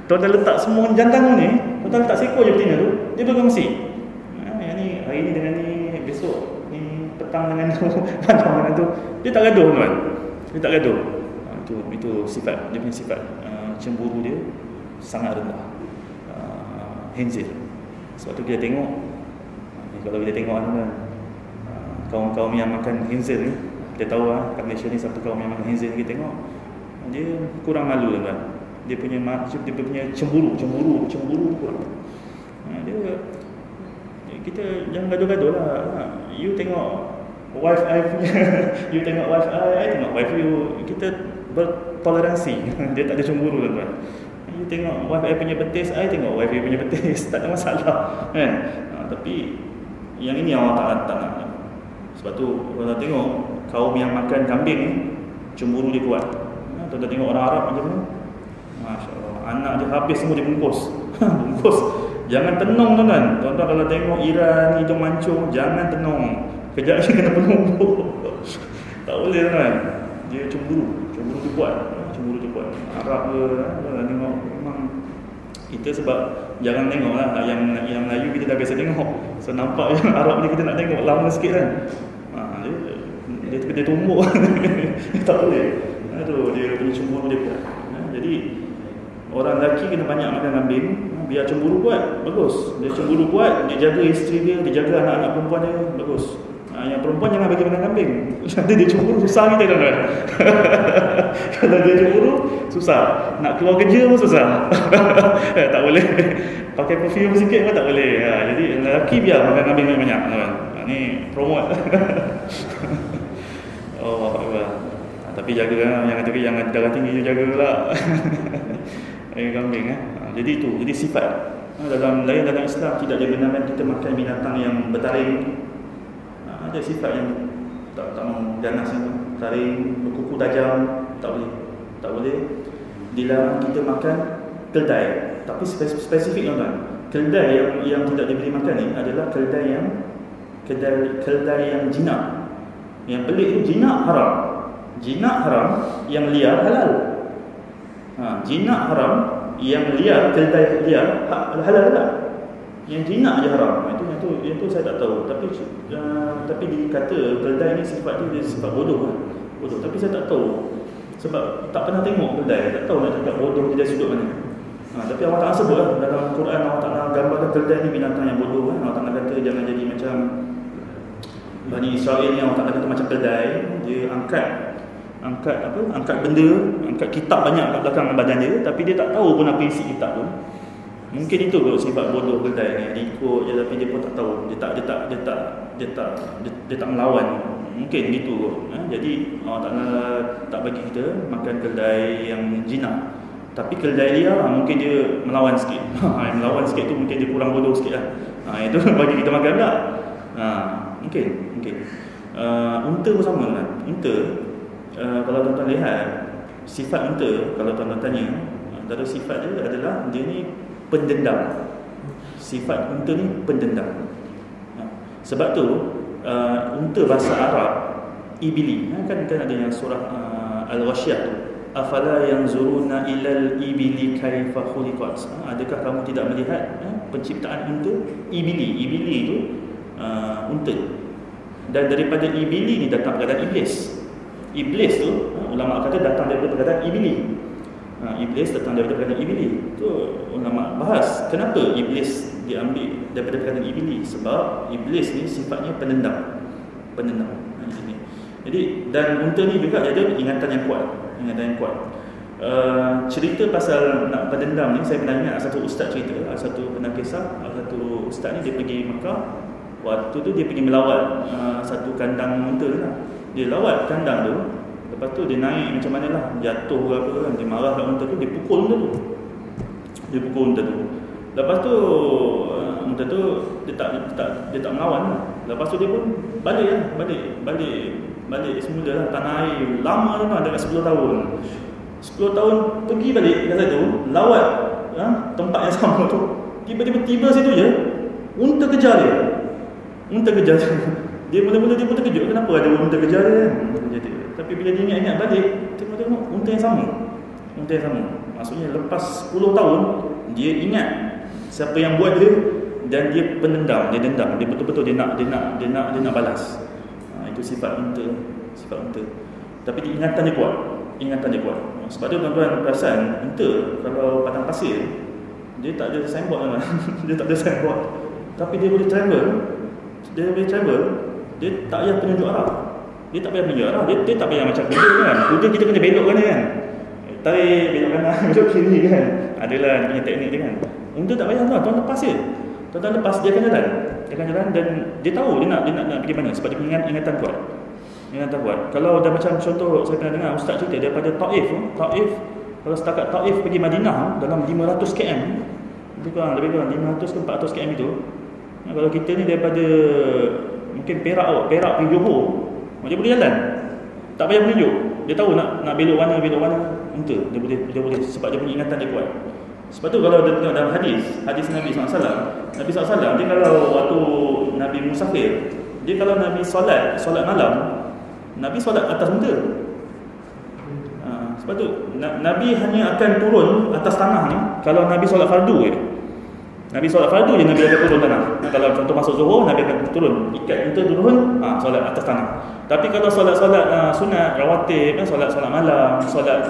Tuan-tuan letak semua jantan tu ni, tuan-tuan letak seekor je betina tu, dia boleh kongsi. Yang ni hari ni dengan ni, besok ni petang dengan tu, malam dengan tu, dia tak gaduh tuan. Dia tak gaduh. Itu sifat dia punya sifat cemburu dia sangat rendah. Khinzir. Sebab tu kita tengok kalau kita tengok kan kaum-kaum yang makan khinzir ni, kita tahu kat Malaysia ni satu kaum yang makan khinzir, kita tengok dia kurang malu kan. Dia punya cemburu kurang. Kita jangan gaduh-gaduh lah. You tengok wife I punya you tengok wife I tengok wife you. Kita bertoleransi. Dia tak ada cemburu kan. You tengok wife I punya betis, I tengok wife you punya betis. Tak ada masalah kan. Tapi yang ini Allah tak nak. Sebab tu kalau tengok kaum yang makan kambing ni cemburu dia kuat. Tuan-tuan tengok orang Arab macam mana? Masya-Allah, anak dia habis semua dibungkus. Bungkus. Jangan tenung tuan-tuan. Tuan-tuan kalau tengok Iran hidung mancung, jangan tenung. Kejap lagi kena penumbuk. Tak boleh tuan-tuan. Dia cemburu tu kuat. Arab ke tengok memang kita sebab jarang tengok lah yang Melayu kita dah biasa tengok. So nampak yang Arab ni kita nak tengok lama sikit kan. Dia kena tumbuk. Tak boleh. Dia punya cemburu dia kuat. Jadi orang lelaki kena banyak makan kambing biar cemburu kuat, bagus. Dia cemburu kuat, dia jaga isteri dia jaga anak-anak perempuan dia, bagus. Yang perempuan jangan bagi makan kambing. Nanti dia cemburu susah kita tuan-tuan. Kalau dia cemburu susah. Nak keluar kerja pun susah. Tak boleh. Pakai perfume sikit pun tak boleh. Jadi lelaki biar makan kambing banyak-banyak tuan-tuan. Ni promote. Oh, tapi jaga yang kata yang darah tinggi jaga pula. Kambing Jadi itu, jadi sifat. Dalam Islam tidak dibenarkan kita makan binatang yang bertaring. Ada sifat yang tak mau ganas itu, taring, berkuku tajam, tak boleh. Dilarang kita makan keldai. Tapi spesifik tuan-tuan. Keldai yang tidak diberi makan ni adalah keldai yang jinak. Yang pelik tu jinak haram. Jinak haram, yang liar halal. Jinak haram, yang liar, keldai liar halal tak? Yang jinak je haram. Itu saya tak tahu. Tapi dikata keldai ni sifat dia sifat bodoh. Tapi saya tak tahu. Sebab tak pernah tengok keldai. Tak tahu nak cakap bodoh dia dari sudut mana. Tapi Allah Ta'ala sebut dalam Quran, Allah Ta'ala gambarkan keldai ni binatang yang bodoh. Allah Ta'ala kata jangan jadi macam Bani Israel ni. Allah Ta'ala kata macam keldai. Dia angkat benda, angkat kitab banyak kat belakang badan dia, tapi dia tak tahu pun apa isi kitab tu. Mungkin itu kot sifat bodoh keldai ni. Dia ikut je tapi dia pun tak tahu. Dia tak melawan. Mungkin gitu kot. Jadi Allah Ta'ala tak bagi kita makan keldai yang jinak. Tapi keldai liar mungkin dia melawan sikit. Melawan sikit tu mungkin dia kurang bodoh sikit lah. Itu bagi kita makan tak? Mungkin. Unta pun sama kan. Unta, kalau tuan-tuan lihat sifat unta, kalau tuan-tuan tanya, antara sifat dia adalah dia ni pendendam. Sifat unta ni pendendam. Sebab tu unta bahasa Arab ibili, kan ada yang surah Al-Ghasyiyah tu, afala yanzuruna ilal ibili kaifa khuliqat. Adakah kamu tidak melihat penciptaan unta? Ibili itu unta. Dan daripada ibili ni datang perkataan iblis. Iblis tu ulama kata datang daripada perkataan ibili. Iblis datang daripada perkataan ibili. Tu ulama bahas kenapa iblis diambil daripada perkataan ibili. Sebab iblis ni sifatnya pendendam. Jadi dan unta ni juga ada ingatan yang kuat. Cerita pasal nak berdendam ni, saya pernah ingat satu ustaz cerita, satu pernah kisah, satu ustaz ni dia pergi Mekah. Waktu tu dia pergi melawat satu kandang unta lah. Dia lawat kandang tu, lepas tu dia naik macam mana lah, jatuh ke apa kan, dia marah kat unta tu, dia pukul unta tu. Lepas tu unta tu dia tak melawan lah. Lepas tu dia pun balik semula lah, tanah air lama lah, dekat 10 tahun 10 tahun pergi balik kat situ, lawat tempat yang sama tu. Tiba-tiba tiba situ je, unta kejar dia. Dia mula-mula dia pun terkejut, kenapa ada unta kejar dia kan? Tapi bila dia ingat balik, tengok unta yang sama. Maksudnya lepas 10 tahun dia ingat siapa yang buat dia, dan dia pendendam, dia dendam, dia betul-betul dia nak balas. Itu sifat unta. Tapi ingatan dia kuat. Sebab tu tuan-tuan perasan, unta kalau padang pasir dia tak ada signboard lah. Tapi dia boleh travel. Dia tak payah penunjuk arah. Dia tak payah macam kuda kan. Kuda kita kena belokkan dia kan. Tarik belok kanan, belok kiri kan. Adalah dia punya teknik dia kan. Unta tak payah lah, tuan lepas dia. Tuan lepas dia akan jalan dan dia tahu dia nak pergi mana sebab dia punya ingatan kuat. Kalau dah macam contoh saya pernah dengar ustaz cerita daripada Taif, kalau setakat Taif pergi Madinah dalam 500 km, lebih kurang 500 ke 400 km itu. Kalau kita ni daripada mungkin Perak pergi Johor, dia boleh jalan. Tak payah menunjuk. Dia tahu nak belok mana unta. Dia boleh sebab dia punya ingatan dia kuat. Sebab tu kalau dia tengok dalam hadis Nabi SAW, dia kalau waktu Nabi musafir, dia kalau Nabi solat malam, Nabi solat atas unta. Sebab tu Nabi hanya akan turun atas tanah ni kalau Nabi solat fardu je. Nabi akan turun tanah. Kalau contoh masuk Zuhur, Nabi akan turun, ikat unta turun, solat atas tanah. Tapi kalau solat sunat rawatib, solat malam, solat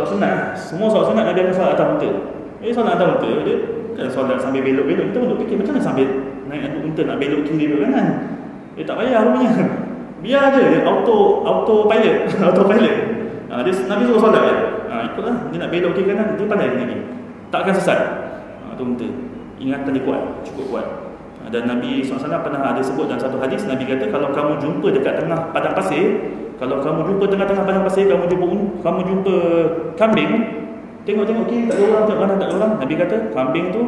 sunat, semua solat sunat Nabi akan solat atas unta. Solat atas unta, dia kan solat sambil belok-belok. Kita untuk fikir macam mana sambil naik unta nak belok kiri belok kanan. Dia tak payah rupanya. Biar je dia autopilot. Nabi suruh solat je. Ikutlah, dia nak belok kiri kanan, dia pandai lagi. Tak akan sesat. Tu unta. Ingatan dia kuat, cukup kuat. Dan Nabi SAW pernah ada sebut dalam satu hadis, Nabi kata kalau kamu jumpa dekat tengah padang pasir, tengah-tengah padang pasir, kamu jumpa kambing, tengok kiri tak ada orang, tengok kanan tak ada orang. Nabi kata kambing tu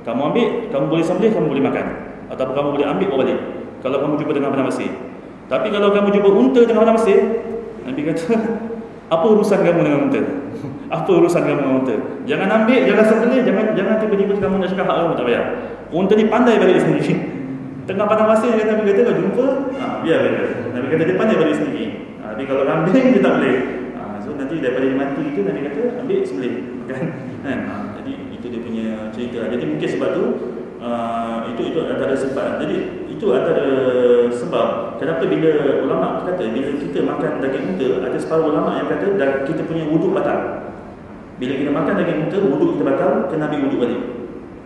kamu ambil, kamu boleh sembelih, kamu boleh makan, ataupun kamu boleh ambil bawa balik kalau kamu jumpa tengah padang pasir. Tapi kalau kamu jumpa unta tengah padang pasir, Nabi kata apa urusan kamu dengan unta? Jangan ambil, jangan sembelih, jangan tiba-tiba kamu nak cakap hak kamu, tak payah. Unta ni pandai balik sendiri. Tengah padang pasir Nabi kata kalau jumpa, biar. Nabi kata dia pandai balik sendiri. Tapi kalau kambing dia tak boleh. So nanti daripada dia mati itu Nabi kata ambil sembelih, kan? Jadi itu dia punya cerita. Jadi mungkin sebab tu itu antara sebab. Jadi itu antara sebab kenapa bila ulama kata bila kita makan daging unta, ada separuh ulama yang kata kita punya wuduk batal. Bila kita makan daging unta, wuduk kita batal, kena ambil wuduk balik.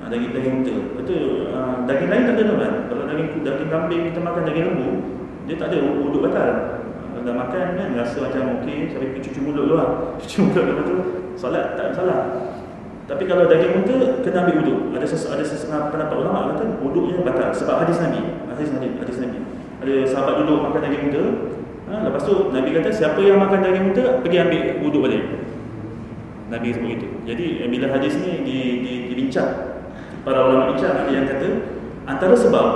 Daging unta. Betul. Daging lain tak ada kan? Kalau daging kambing kita makan daging lembu, dia tak ada wuduk batal. Kalau dah makan kan rasa macam okey, sampai cuci mulut dulu lah. Lepas tu solat tak salah. Tapi kalau daging unta kena ambil wuduk. Ada setengah pendapat ulama kata wuduknya batal sebab hadis Nabi. Ada sahabat duduk makan daging unta. Lepas tu Nabi kata siapa yang makan daging unta pergi ambil wuduk balik. Nabi sebut itu. Jadi bila hadis ni dibincang, para ulama bincang, ada yang kata antara sebab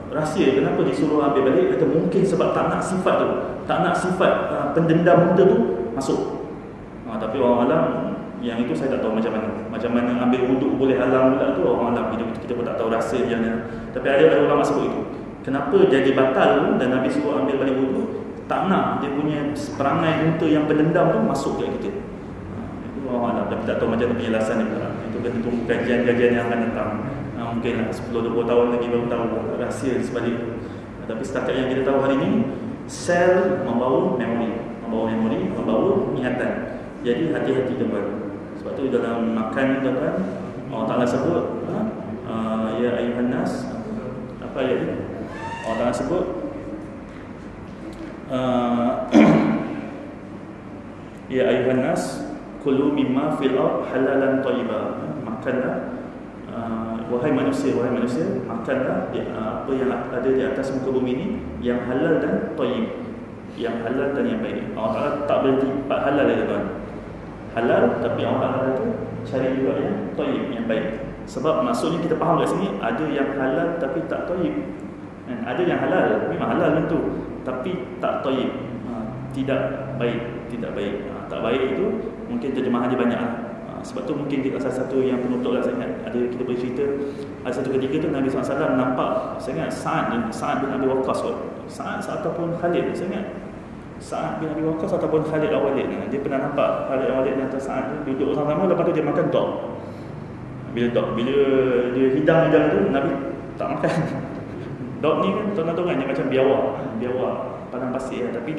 rahsia kenapa disuruh ambil balik, kata mungkin sebab tak nak sifat pendendam unta tu masuk. Tapi orang alam yang itu saya tak tahu macam mana ambil wuduk boleh halang pula tu, orang alam kita pun tak tahu rahsia yang. Tapi ada ulama sebut itu. Kenapa jadi batal dan Nabi suruh ambil balik wuduk? Tak nak dia punya perangai unta yang pendendam tu masuk ke kita. Allah Alam, tapi tak tahu macam mana penjelasan dia pula. Itu kena tunggu kajian-kajian yang akan datang. Mungkin 10-20 tahun lagi baru tahu rahsia sebalik itu. Tapi setakat yang kita tahu hari ini, sel membawa memori, membawa ingatan. Jadi hati-hati tuan-tuan. Sebab tu dalam makan tuan-tuan, Allah Ta'ala sebut ya ayuhan nas, apa ayat ni? Allah Ta'ala sebut Ya ayuhan nas kulu mimma fil ard halalan thayyiba. Makanlah wahai manusia, makanlah apa yang ada di atas muka bumi ini yang halal dan thayyib, yang halal dan yang baik. Allah Taala tak berhenti pada halal dia, tuan. Halal, tapi Allah Taala itu cari juga yang thayyib, yang baik. Sebab maksudnya kita faham kat sini ada yang halal tapi tak thayyib. Ada yang halal, memang halal tentu, tapi tak thayyib. Tidak baik, tidak baik. Tak baik itu mungkin terjemahan dia banyak. Sebab tu mungkin kita salah satu yang penutup lah, saya ingat ada kita boleh cerita, ada satu ketika tu Nabi SAW nampak, saya ingat Sa'ad bin Abi Waqqas, Sa'ad ataupun Khalid, saya ingat Sa'ad bin Abi Waqqas ataupun Khalid Al-Walid. Dia pernah nampak Khalid Al-Walid dan Sa'ad duduk sama-sama, lepas tu dia makan dog. Bila dia hidang tu Nabi tak makan. Dog ni kan tuan-tuan kan dia macam biawak padang pasir, tapi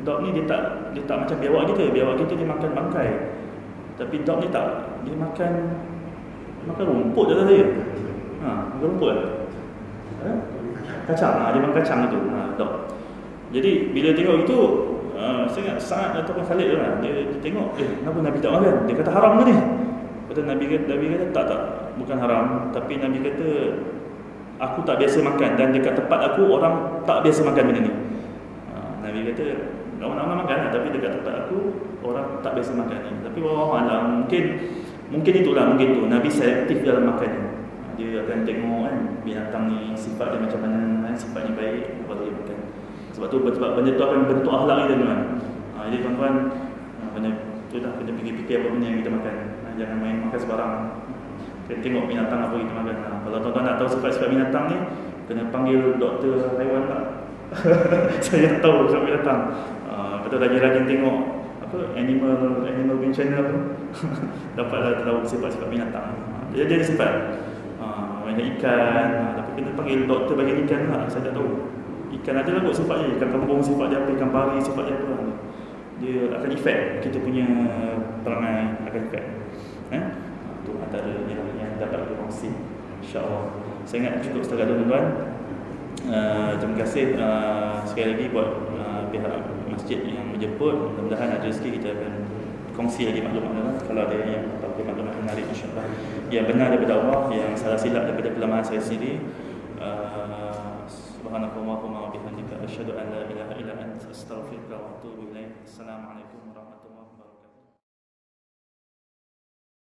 dog ni dia tak macam biawak kita. Biawak kita dia makan bangkai, tapi dog ni tak, dia makan rumput je dia. Makan rumput kacang, dia makan kacang itu, dog. Jadi bila tengok itu, saya ingat Sa'ad ataupun Khalid tu lah, dia tengok, kenapa Nabi tak makan? Dia kata haram ke ni? Betul, Nabi kata tak, bukan haram, tapi Nabi kata aku tak biasa makan, dan dekat tempat aku orang tak biasa makan benda ni. Nabi kata orang makan lah, tapi dekat tempat aku orang tak biasa makan ni. Tapi wallahualam, mungkin itulah, mungkin tu Nabi selektif dalam makan ni. Dia akan tengok kan binatang ni sifat dia macam mana, sifatnya baik, baru dia makan. Sebab benda tu akan bentuk akhlak kita, tuan. Jadi tuan-tuan, benda tu dah kena fikir-fikir apa benda yang kita makan. Jangan main makan sebarang. Kena tengok binatang apa kita makan. Kalau tuan-tuan nak tahu sifat-sifat binatang ni, kena panggil doktor haiwan tak? Saya tahu sifat binatang. Betul, rajin-rajin tengok apa Animal Being Channel tu. Dapatlah tahu sifat-sifat binatang. Jadi ada sifat. Banyak ikan, tapi kena panggil doktor bagian ikan lah. Saya tak tahu. Ikan ada lah kot sifatnya. Ikan kembung sifat dia apa, ikan pari sifat dia apa. Dia akan efek kita punya perangai, akan efek. Itu antara yang dapat berkongsi, insya-Allah. Saya ingat cukup setakat tu, tuan-tuan. Terima kasih sekali lagi buat pihak masjid yang menjemput. Mudah-mudahan ada rezeki kita akan kongsi lagi maklumat. Kalau ada yang tahu maklumat menarik, insya-Allah yang benar daripada Allah, yang salah silap daripada kelemahan saya sendiri. Subhanakallahumma wa bihamdika asyhadu an la ilaha illa anta astaghfiruka wa atubu ilaik. Assalamualaikum warahmatullahi wabarakatuh.